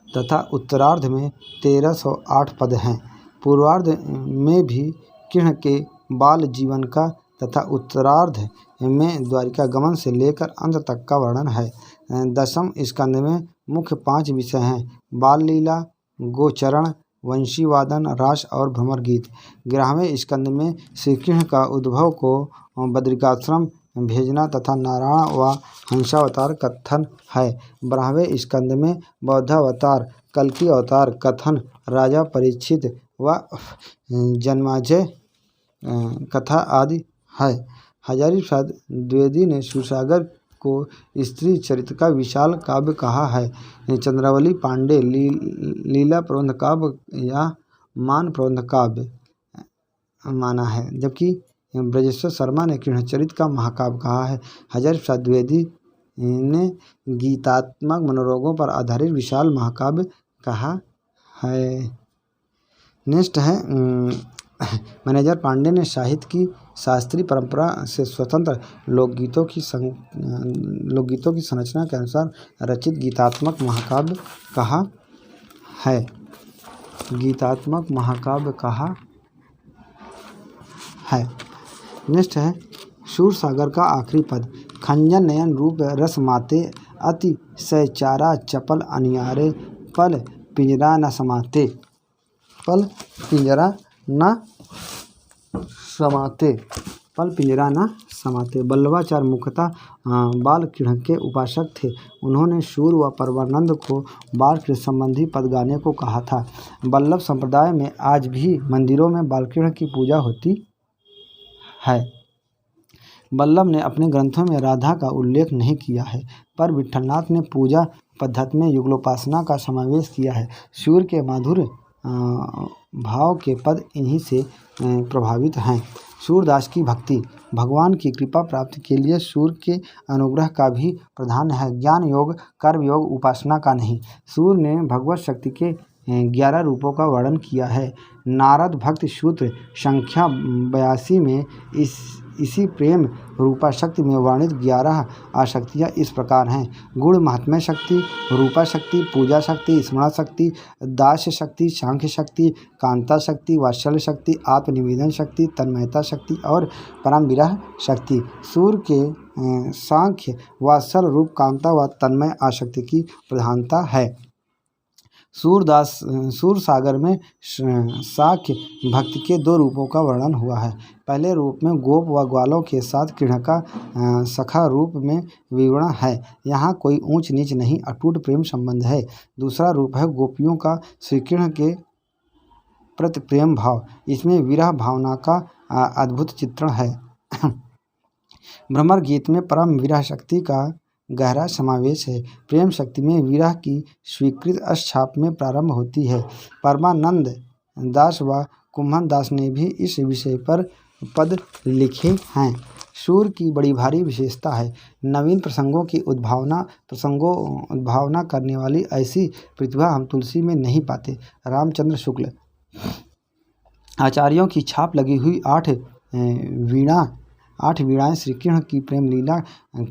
तथा उत्तरार्ध में 1308 पद हैं। पूर्वार्ध में भी कृष्ण के बाल जीवन का तथा उत्तरार्ध में द्वारिका गमन से लेकर अंत तक का वर्णन है। 10वें स्कंद में मुख्य 5 विषय हैं: बाल लीला, गोचरण, वंशी वादन, रास और भ्रमर गीत। 11वें स्कंद में श्री कृष्ण का उद्भव को बद्रिकाश्रम भेजना तथा नारायण व हंसावतार कथन है। 12वें स्कंद में बौद्धावतार, कल्कि अवतार कथन, राजा परीक्षित व जन्माजय कथा आदि है। हजारी प्रसाद द्विवेदी ने सूरसागर को स्त्री चरित्र का विशाल काव्य कहा है। चंद्रावली पांडे लीला प्रबंध काव्य या मान प्रबंध काव्य माना है, जबकि ब्रजेश्वर शर्मा ने कृष्णचरित का महाकाव्य कहा है। हजारी प्रसाद द्विवेदी ने गीतात्मक मनोरोगों पर आधारित विशाल महाकाव्य कहा है। नेक्स्ट है मैनेजर पांडे ने साहित्य की शास्त्रीय परंपरा से स्वतंत्र लोकगीतों की संरचना के अनुसार रचित गीतात्मक महाकाव्य कहा है। गीतात्मक महाकाव्य कहा है। नेक्स्ट है सूरसागर का आखिरी पद। खंजन नयन रूप रस माते, अति सचारा चपल अनियारे, पल पिंजरा न समाते। पल पिंजरा न समाते, पल पिंजरा न समाते। वल्लभाचार्य मुख्यतः बाल कृष्ण के उपासक थे। उन्होंने शूर व परमानंद को बाल कृष्ण संबंधी पद गाने को कहा था। वल्लभ संप्रदाय में आज भी मंदिरों में बाल कृष्ण की पूजा होती है। वल्लभ ने अपने ग्रंथों में राधा का उल्लेख नहीं किया है, पर विट्ठलनाथ ने पूजा पद्धति में युगलोपासना का समावेश किया है। सूर के माधुर्य भाव के पद इन्हीं से प्रभावित हैं। सूरदास की भक्ति। भगवान की कृपा प्राप्ति के लिए सूर के अनुग्रह का भी प्रधान है, ज्ञान योग, कर्म योग, उपासना का नहीं। सूर ने भगवत शक्ति के 11 रूपों का वर्णन किया है। नारद भक्ति सूत्र संख्या 82 में इसी प्रेम रूपा शक्ति में वर्णित 11 आशक्तियाँ इस प्रकार हैं: गुण महात्म्य शक्ति, रूपा शक्ति, पूजा शक्ति, स्मरण शक्ति, दास्य शक्ति, सांख्य शक्ति, कांता शक्ति, वात्सल्य शक्ति, आत्मनिवेदन शक्ति, तन्मयता शक्ति और परम विरह शक्ति। सूर के सांख्य वात्सल्य रूप कांता व तन्मय आशक्ति की प्रधानता है। सूरसागर में शाक्य भक्ति के 2 रूपों का वर्णन हुआ है। पहले रूप में गोप व ग्वालों के साथ कृष्ण का सखा रूप में विवरण है। यहाँ कोई ऊंच नीच नहीं, अटूट प्रेम संबंध है। दूसरा रूप है गोपियों का श्री कृष्ण के प्रति प्रेम भाव। इसमें विरह भावना का अद्भुत चित्रण है। भ्रमर गीत में परम विरह शक्ति का गहरा समावेश है। प्रेम शक्ति में विरह की स्वीकृत अष्टछाप में प्रारंभ होती है। परमानंद दास व कुम्भन दास ने भी इस विषय पर पद लिखे हैं। सूर की बड़ी भारी विशेषता है। नवीन प्रसंगों की उद्भावना करने वाली ऐसी प्रतिभा हम तुलसी में नहीं पाते। रामचंद्र शुक्ल आचार्यों की छाप लगी हुई 8 वीणाएं श्री कृष्ण की प्रेम लीला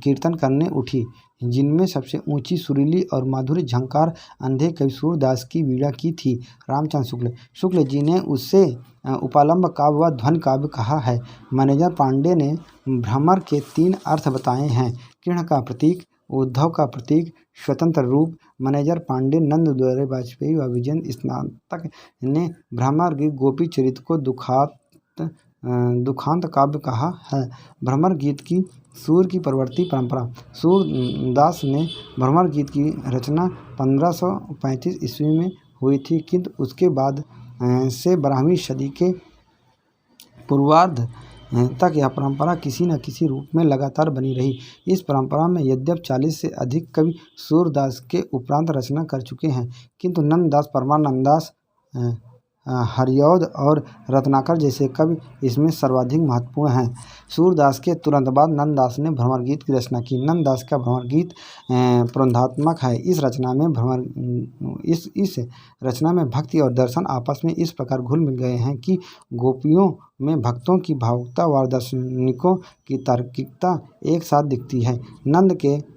कीर्तन करने उठी, जिनमें सबसे ऊंची सुरीली और माधुरी झंकार अंधे कवि सूरदास की वीणा की थी। रामचंद्र शुक्ल जी ने उससे उपालंब काव्य व ध्वन काव्य कहा है। मैनेजर पांडे ने भ्रमर के 3 अर्थ बताए हैं: कृष्ण का प्रतीक, उद्धव का प्रतीक, स्वतंत्र रूप। मैनेजर पांडे, नंद द्वारे वाजपेयी व विजय स्नातक ने भ्रमर की गोपी चरित्र को दुखांत काव्य कहा है। भ्रमर गीत की सूर की प्रवर्ती परंपरा। सूरदास ने भ्रमर गीत की रचना 1535 ईस्वी में हुई थी, किंतु उसके बाद से 12वीं सदी के पूर्वार्ध तक यह परंपरा किसी न किसी रूप में लगातार बनी रही। इस परंपरा में यद्यप 40 से अधिक कवि सूरदास के उपरांत रचना कर चुके हैं, किंतु नंददास, परमानंदास, हरिऔध और रत्नाकर जैसे कवि इसमें सर्वाधिक महत्वपूर्ण हैं। सूरदास के तुरंत बाद नंददास ने भ्रमर गीत की रचना की। नंददास का भ्रमर गीत प्रबंधात्मक है। इस रचना में भक्ति और दर्शन आपस में इस प्रकार घुल मिल गए हैं कि गोपियों में भक्तों की भावुकता व दार्शनिकों की तार्किकता एक साथ दिखती है। नंद के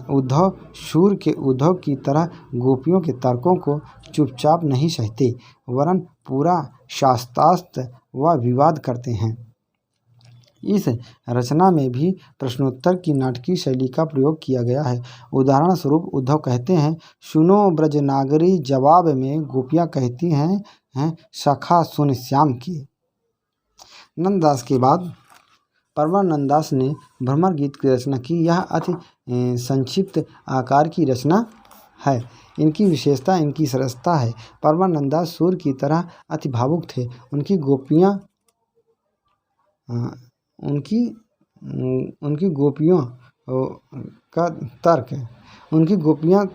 उद्धव सूर के उद्धव की तरह गोपियों के तर्कों को चुपचाप नहीं सहते, वरन पूरा शास्त्रार्थ व विवाद करते हैं। इस रचना में भी प्रश्नोत्तर की नाटकीय शैली का प्रयोग किया गया है। उदाहरण स्वरूप उद्धव कहते हैं, सुनो ब्रजनागरी, जवाब में गोपियाँ कहती हैं सखा सुन श्याम की। नंददास के बाद परमानंदास ने भ्रमर गीत की रचना की। यह अति संक्षिप्त आकार की रचना है। इनकी विशेषता इनकी सरसता है। परमानंदास सूर की तरह अति भावुक थे। उनकी गोपियाँ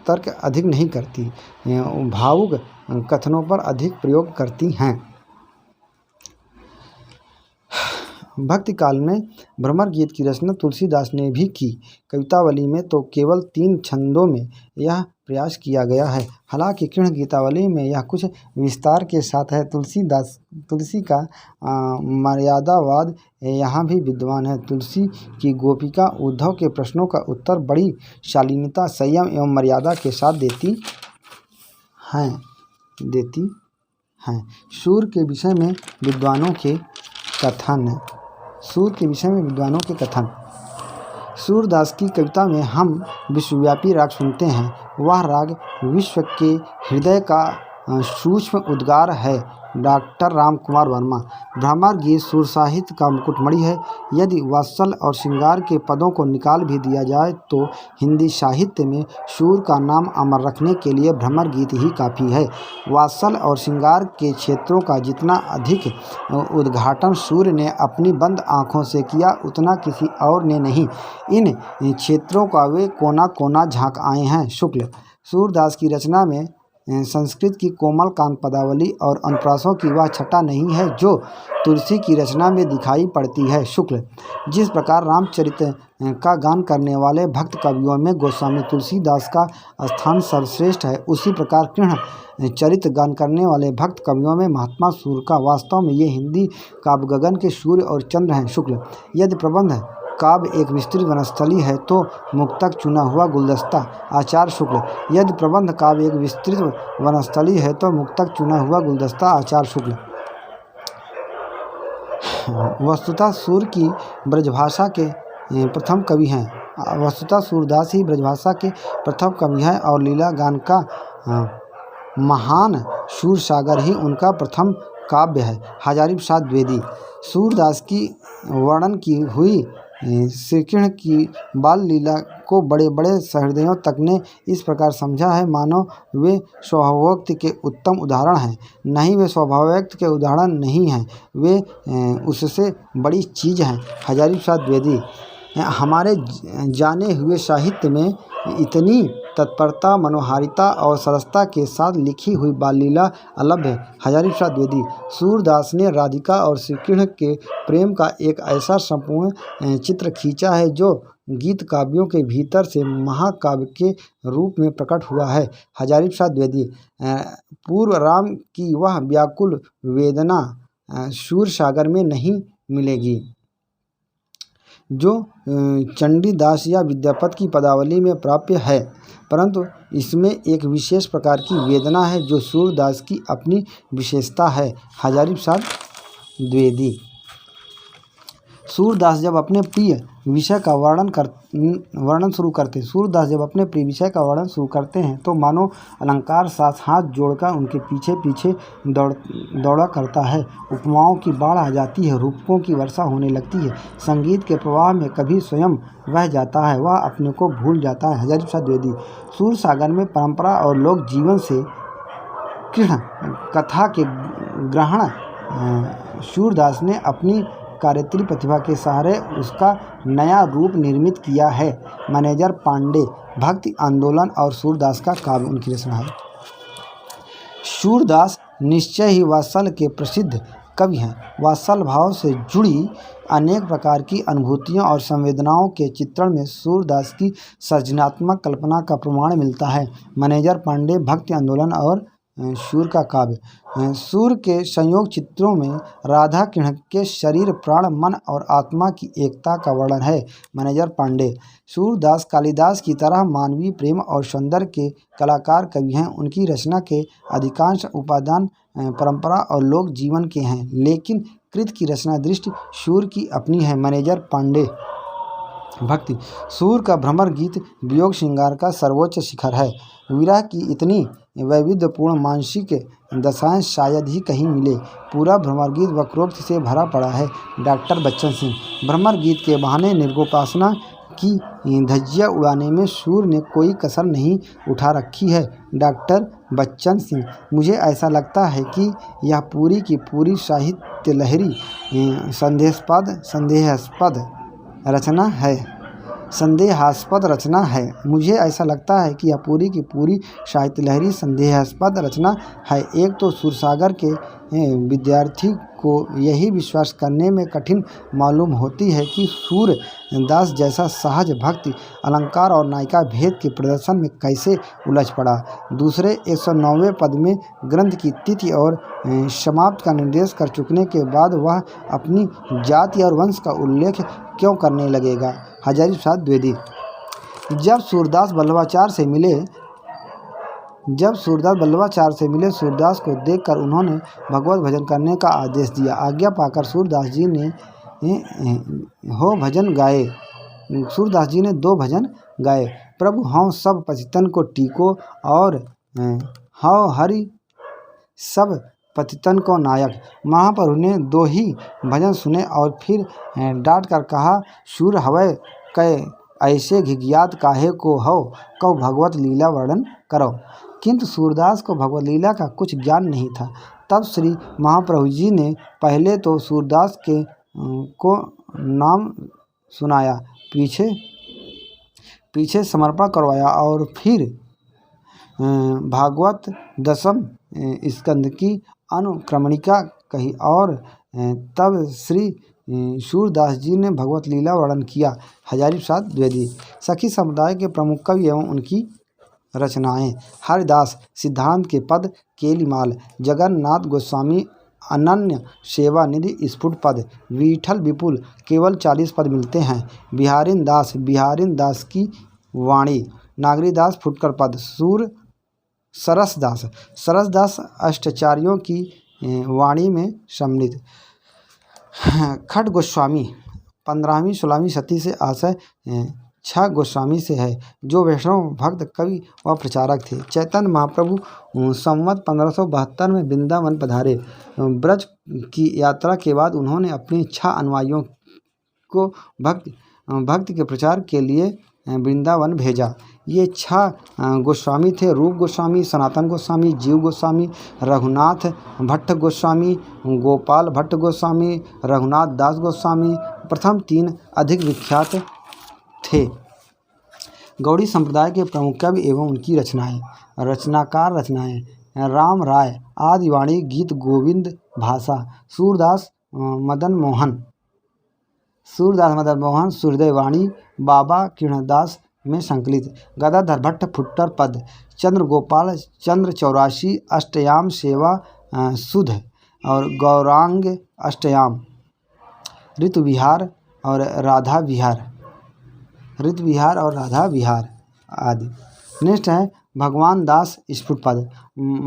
तर्क अधिक नहीं करती, भावुक कथनों पर अधिक प्रयोग करती हैं। भक्ति काल में भ्रमर गीत की रचना तुलसीदास ने भी की। कवितावली में तो केवल 3 छंदों में यह प्रयास किया गया है। हालांकि कृष्ण गीतावली में यह कुछ विस्तार के साथ है। तुलसी का मर्यादावाद यहाँ भी विद्वान है। तुलसी की गोपिका उद्धव के प्रश्नों का उत्तर बड़ी शालीनता, संयम एवं मर्यादा के साथ देती हैं। सूर के विषय में विद्वानों के कथन। सूरदास की कविता में हम विश्वव्यापी राग सुनते हैं। वह राग विश्व के हृदय का सूक्ष्म उद्गार है। डॉक्टर राम कुमार वर्मा। भ्रमर गीत सुर साहित्य का मुकुटमणि है। यदि वात्सल और श्रृंगार के पदों को निकाल भी दिया जाए तो हिंदी साहित्य में सूर का नाम अमर रखने के लिए भ्रमर गीत ही काफ़ी है। वात्सल और श्रृंगार के क्षेत्रों का जितना अधिक उद्घाटन सूर्य ने अपनी बंद आँखों से किया, उतना किसी और ने नहीं। इन क्षेत्रों का वे कोना कोना झाँक आए हैं। शुक्ल। सूरदास की रचना में संस्कृत की कोमल कांत पदावली और अनुप्रासों की वह छटा नहीं है जो तुलसी की रचना में दिखाई पड़ती है। शुक्ल। जिस प्रकार रामचरित का गान करने वाले भक्त कवियों में गोस्वामी तुलसीदास का स्थान सर्वश्रेष्ठ है, उसी प्रकार कृष्ण चरित गान करने वाले भक्त कवियों में महात्मा सूर का। वास्तव में ये हिंदी काव्य गगन के सूर्य और चंद्र हैं। शुक्ल। यदि प्रबंध काव्य एक विस्तृत वनस्थली है तो मुक्तक चुना हुआ गुलदस्ता। आचार्य शुक्ल। यदि प्रबंध काव्य एक विस्तृत वनस्थली है तो मुक्तक चुना हुआ गुलदस्ता। आचार्य शुक्ल। वस्तुतः सूर की ब्रजभाषा के प्रथम कवि हैं। वस्तुतः सूरदास ही ब्रजभाषा के प्रथम कवि हैं और लीला गान का महान सूरसागर ही उनका प्रथम काव्य है। हजारी प्रसाद द्विवेदी। सूरदास की वर्णन की हुई श्री कृष्ण की बाल लीला को बड़े बड़े सहृदयों तक ने इस प्रकार समझा है मानो वे स्वभावोक्त के उत्तम उदाहरण हैं। नहीं, वे स्वभावोक्त के उदाहरण नहीं हैं, वे उससे बड़ी चीज़ हैं। हजारी प्रसाद द्विवेदी। हमारे जाने हुए साहित्य में इतनी तत्परता, मनोहारिता और सरसता के साथ लिखी हुई बाल लीला अलभ्य है। हजारी प्रसाद द्विवेदी। सूरदास ने राधिका और श्री कृष्ण के प्रेम का एक ऐसा संपूर्ण चित्र खींचा है जो गीत काव्यों के भीतर से महाकाव्य के रूप में प्रकट हुआ है। हजारी प्रसाद द्विवेदी। पूर्व राम की वह व्याकुल वेदना सूरसागर में नहीं मिलेगी जो चंडीदास या विद्यापति की पदावली में प्राप्य है, परंतु इसमें एक विशेष प्रकार की वेदना है जो सूरदास की अपनी विशेषता है। हजारी प्रसाद द्विवेदी। सूरदास जब अपने प्रिय विषय का वर्णन शुरू करते हैं तो मानो अलंकार साथ हाथ जोड़कर उनके पीछे पीछे दौड़ा करता है। उपमाओं की बाढ़ आ जाती है, रूपकों की वर्षा होने लगती है, संगीत के प्रवाह में कभी स्वयं बह जाता है, वह अपने को भूल जाता है। हजारी प्रसाद द्विवेदी। सूरसागर में परंपरा और लोक जीवन से कृष्ण कथा के ग्रहण सूरदास ने अपनी कार्यत्री प्रतिभा के सहारे उसका नया रूप निर्मित किया है। मैनेजर पांडे। भक्ति आंदोलन और सूरदास का काव्य उनकी रचना है। सूरदास निश्चय ही वात्सल के प्रसिद्ध कवि हैं। वात्सल भाव से जुड़ी अनेक प्रकार की अनुभूतियों और संवेदनाओं के चित्रण में सूरदास की सृजनात्मक कल्पना का प्रमाण मिलता है। मैनेजर पांडे। भक्ति आंदोलन और सूर का काव्य। सूर के संयोग चित्रों में राधा कृष्ण के शरीर, प्राण, मन और आत्मा की एकता का वर्णन है। मैनेजर पांडे। सूरदास कालिदास की तरह मानवीय प्रेम और सौंदर्य के कलाकार कवि हैं। उनकी रचना के अधिकांश उपादान परंपरा और लोक जीवन के हैं, लेकिन कृत की रचना दृष्टि सूर की अपनी है। मैनेजर पांडे। भक्ति। सूर का भ्रमर गीत वियोग श्रृंगार का सर्वोच्च शिखर है। विरह की इतनी वैविध्यपूर्ण मानसिक दशाएं शायद ही कहीं मिले। पूरा भ्रमर गीत वक्रोक्ति से भरा पड़ा है। डॉक्टर बच्चन सिंह। भ्रमर गीत के बहाने निर्गोपासना की धज्जियां उड़ाने में सूर ने कोई कसर नहीं उठा रखी है। डॉक्टर बच्चन सिंह। मुझे ऐसा लगता है कि यह पूरी की पूरी साहित्य लहरी संदेहास्पद रचना है। मुझे ऐसा लगता है कि यह पूरी की पूरी साहित्य लहरी संदेहास्पद रचना है। एक तो सूरसागर के विद्यार्थी को यही विश्वास करने में कठिन मालूम होती है कि सूरदास जैसा सहज भक्ति, अलंकार और नायिका भेद के प्रदर्शन में कैसे उलझ पड़ा। दूसरे 109वें पद में ग्रंथ की तिथि और समाप्त का निर्देश कर चुकने के बाद वह अपनी जाति और वंश का उल्लेख क्यों करने लगेगा। हजारी प्रसाद द्विवेदी। जब सूरदास वल्लभाचार्य से मिले सूरदास को देखकर उन्होंने भगवत भजन करने का आदेश दिया। आज्ञा पाकर सूरदास जी ने 2 भजन गाए। प्रभु हौं सब पतितन को टीको और हौ हरि सब पतितन को नायक। महाप्रभु ने 2 ही भजन सुने और फिर डांट कर कहा, सूर हवै कै ऐसे घिघियात काहे को हो, कहो भगवत लीला वर्णन करो। किंतु सूरदास को भगवत लीला का कुछ ज्ञान नहीं था। तब श्री महाप्रभु जी ने पहले तो सूरदास को नाम सुनाया, पीछे समर्पण करवाया और फिर भागवत 10 स्कंद की अनुक्रमणिका कही और तब श्री सूरदास जी ने भगवत लीला वर्णन किया। हजारी प्रसाद द्विवेदी। सखी समुदाय के प्रमुख कवि एवं उनकी रचनाएं। हरिदास। सिद्धांत के पद केलीमाल। जगन्नाथ गोस्वामी अनन्य सेवा निधि स्फुट पद। विठल विपुल केवल 40 पद मिलते हैं। बिहारिन दास की वाणी। नागरीदास फुटकर पद। सरसदास अष्टाचार्यों की वाणी में सम्मिलित। खट गोस्वामी 15वीं 16वीं शती से आशय छा गोस्वामी से है, जो वैष्णव भक्त कवि व प्रचारक थे। चैतन्य महाप्रभु संवत 1572 में वृंदावन पधारे। ब्रज की यात्रा के बाद उन्होंने अपने छह अनुयायियों को भक्ति के प्रचार के लिए वृंदावन भेजा। ये छह गोस्वामी थे: रूप गोस्वामी, सनातन गोस्वामी, जीव गोस्वामी, रघुनाथ भट्ट गोस्वामी, गोपाल भट्ट गोस्वामी, रघुनाथ दास गोस्वामी। प्रथम तीन अधिक विख्यात थे। गौड़ी संप्रदाय के प्रमुख कवि एवं उनकी रचनाएं। रचनाएं: राम राय, आदिवाणी, गीत गोविंद, भाषा। सूरदास मदन मोहन, सूर्यदय वाणी, बाबा किरणदास में संकलित। गदाधर भट्ट, फुट्टर पद। चंद्रगोपाल चंद्र 84, अष्टयाम सेवा सुध और गौरांग अष्टयाम। ऋतुविहार और राधा विहार आदि। नेक्स्ट है भगवान दास स्फुट पद।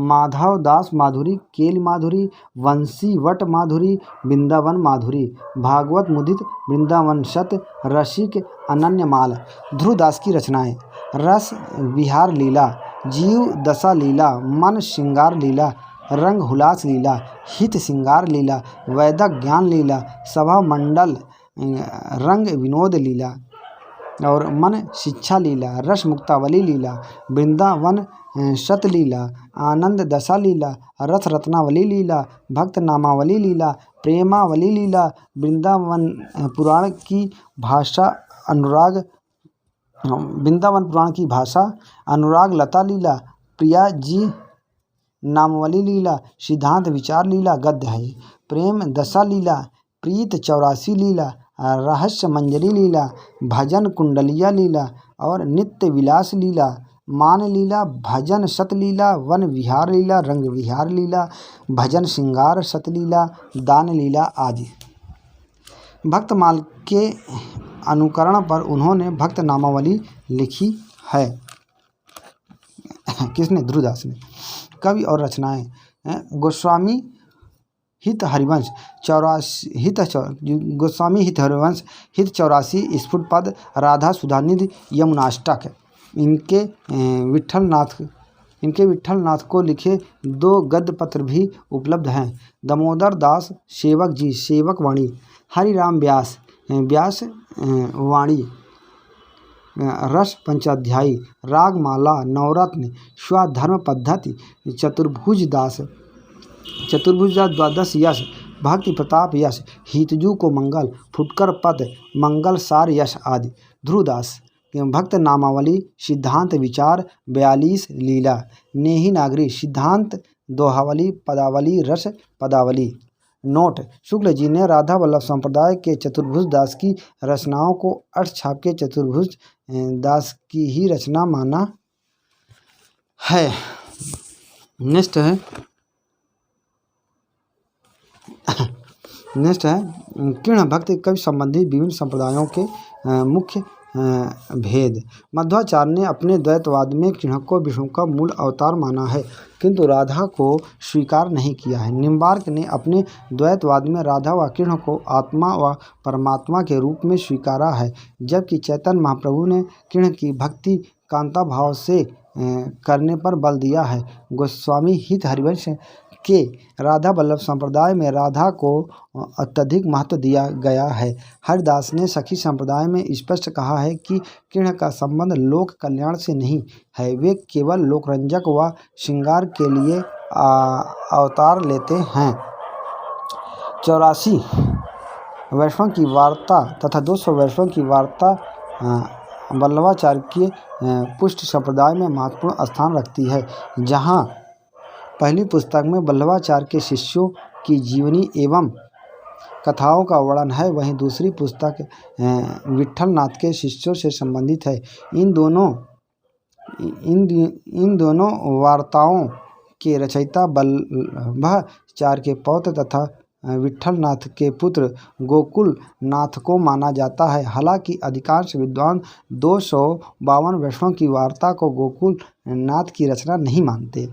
माधव दास माधुरी, केल माधुरी, वंशी वट माधुरी, वृंदावन माधुरी। भागवत मुदित, वृंदावन शत, रसिक अनन्यमाल। ध्रुवदास की रचनाएं: रस विहार लीला, जीव दशा लीला, मन श्रृंगार लीला, रंग हुलास लीला, हित श्रृंगार लीला, वैदक ज्ञान लीला, सभा मंडल रंग विनोद लीला और मन शिक्षा लीला, रस मुक्तावली लीला, वृंदावन शत लीला, आनंद दशा लीला, रस रत्नावली लीला, भक्त नामावली लीला, प्रेमावली लीला, वृंदावन पुराण की भाषा अनुराग लता लीला, प्रिया जी नामवली लीला, सिद्धांत विचार लीला गद्य है। प्रेम दशा लीला, प्रीत 84 लीला, रहस्य मंजरी लीला, भजन कुंडलिया लीला और नित्य विलास लीला, मान लीला, भजन शतलीला, वन विहार लीला, रंग विहार लीला, भजन श्रृंगार शतलीला, दान लीला आदि। भक्तमाल के अनुकरण पर उन्होंने भक्त नामावली लिखी है। किसने? ध्रुवदास ने। कवि और रचनाएं: गोस्वामी हित हरिवंश 84 स्फुट पद, राधा सुधानिधि, यमुनाष्टक। इनके विट्ठलनाथ को लिखे 2 गद्य पत्र भी उपलब्ध हैं। दामोदर दास सेवक जी, सेवक वाणी। हरिराम व्यास वाणी, रस पंचाध्यायी, रागमाला, नवरत्न, स्वधर्म पद्धति। चतुर्भुज दास द्वादश यश, भक्ति प्रताप यश, हितजू को मंगल, फुटकर पद, मंगल सार यश आदि। ध्रुवदास भक्त नामावली, सिद्धांत विचार 42 लीला, नेही नागरी, सिद्धांत दोहावली, पदावली, रस पदावली। नोट: शुक्ल जी ने राधा वल्लभ संप्रदाय के चतुर्भुज दास की रचनाओं को अर्थ छाप के चतुर्भुज दास की ही रचना माना है। नेक्स्ट है किर्ण भक्ति कवि संबंधी विभिन्न संप्रदायों के मुख्य भेद। मध्वाचार्य ने अपने द्वैतवाद में किर्ण को विष्णु का मूल अवतार माना है, किंतु राधा को स्वीकार नहीं किया है। निम्बार्क ने अपने द्वैतवाद में राधा व किर्ण को आत्मा व परमात्मा के रूप में स्वीकारा है, जबकि चैतन्य महाप्रभु ने किर्ण की भक्ति कांता भाव से करने पर बल दिया है। गोस्वामी हित हरिवंश के राधा वल्लभ संप्रदाय में राधा को अत्यधिक महत्व दिया गया है। हरिदास ने सखी संप्रदाय में स्पष्ट कहा है कि किर्ण का संबंध लोक कल्याण से नहीं है, वे केवल लोकरंजक व श्रृंगार के लिए अवतार लेते हैं। 84 वैष्णव की वार्ता तथा 200 वैष्णव की वार्ता वल्लभाचार्य के पुष्ट संप्रदाय में महत्वपूर्ण स्थान रखती है। जहाँ पहली पुस्तक में वल्लभाचार्य के शिष्यों की जीवनी एवं कथाओं का वर्णन है, वहीं दूसरी पुस्तक विट्ठलनाथ के शिष्यों से संबंधित है। इन दोनों वार्ताओं के रचयिता वल्लभाचार्य के पौत्र तथा विट्ठलनाथ के पुत्र गोकुल नाथ को माना जाता है। हालांकि अधिकांश विद्वान 252 वैष्णव की वार्ता को गोकुल नाथ की रचना नहीं मानते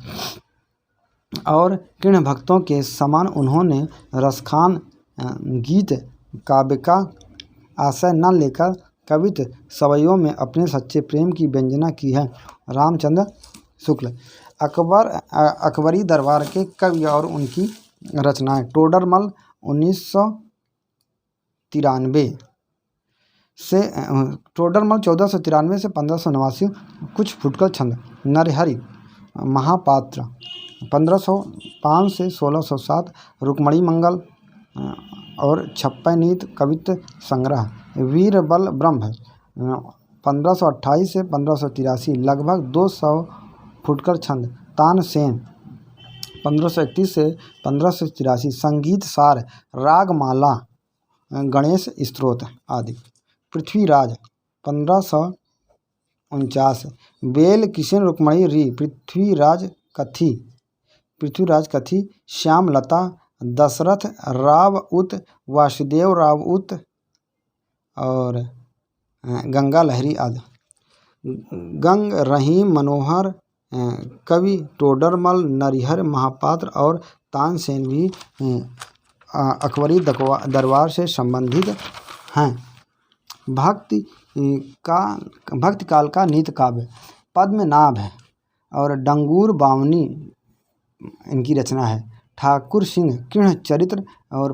और किर्ण भक्तों के समान उन्होंने रसखान गीत काव्य का आशय न लेकर कवित्व सवैयों में अपने सच्चे प्रेम की व्यंजना की है। रामचंद्र शुक्ल। अकबरी दरबार के कवि और उनकी रचनाएं। टोडरमल 1993 से 1493 से 1589। कुछ फुटकर छंद। नरहरि महापात्र 1505 से 1607। रुक्मणी मंगल और छप्पयनीत कवित्व संग्रह। वीरबल ब्रह्म 1528 से 1583। लगभग 200 फुटकर छंद। तानसेन 1531 से 1583। संगीत सार रागमाला गणेश स्तोत्र आदि। पृथ्वीराज 1549। बेल किशन रुक्मणी री पृथ्वीराज कथी श्यामलता दशरथ रावउत वासुदेव रावउत और गंगा लहरी आदि। गंग रहीम मनोहर कवि टोडरमल नरहरि महापात्र और तानसेन भी अकबरी दरबार से संबंधित हैं। भक्ति काल का नीत काव्य। पद्मनाभ और डंगूर बावनी इनकी रचना है। ठाकुर सिंह किर्ण चरित्र और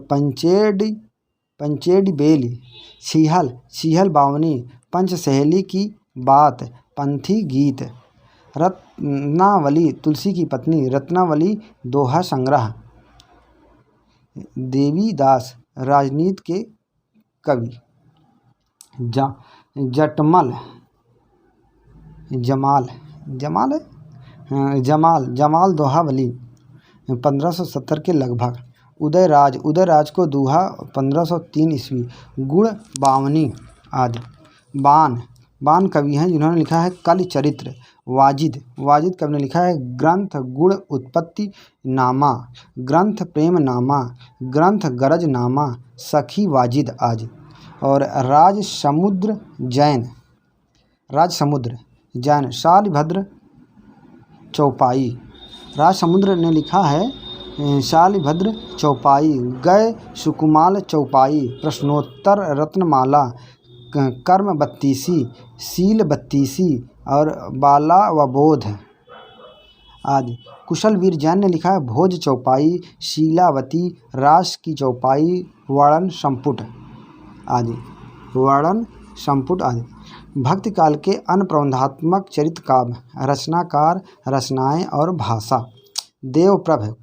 पंचेडी बेली छीहल बावनी पंच सहेली की बात पंथी गीत। रत्नावली तुलसी की पत्नी रत्नावली दोहा संग्रह। देवीदास राजनीति के कवि। जमाल दोहावली 1570 के लगभग। उदयराज को दोहा 1503 ईस्वी। गुण बावनी आदि। बान कवि हैं जिन्होंने लिखा है कलि चरित्र। वाजिद कवि ने लिखा है ग्रंथ गुण उत्पत्ति नामा, ग्रंथ प्रेम नामा, ग्रंथ गरज नामा, सखी वाजिद आदि। और राजसमुद्र जैन शालिभद्र चौपाई। राजसमुद्र ने लिखा है शालिभद्र चौपाई, गए सुकुमाल चौपाई, प्रश्नोत्तर रत्नमाला, कर्म बत्तीसी, शील बत्तीसी और बाला व बोध आदि। कुशलवीर जैन ने लिखा है भोज चौपाई, शीलावती, रास की चौपाई, वर्णन संपुट आदि। भक्ति काल के अन्य प्रबंधात्मक चरित्र काव्य। रचनाकार, रचनाएं और भाषा। देवप्रभ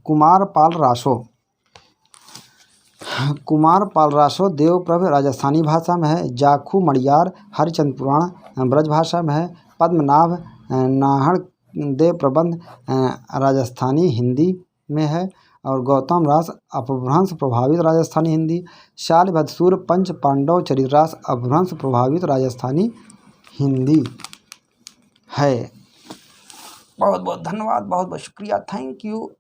कुमारपाल रासो देवप्रभ राजस्थानी भाषा में है। जाखू मणियार हरिचंद्र पुराण ब्रज भाषा में है। पद्मनाभ नाहड़ देव प्रबंध राजस्थानी हिंदी में है। और गौतम रास अपभ्रंश प्रभावित राजस्थानी हिंदी। शालिभद्र पंच पांडव चरितरास अपभ्रंश प्रभावित राजस्थानी हिंदी है। बहुत बहुत धन्यवाद, बहुत बहुत शुक्रिया, थैंक यू।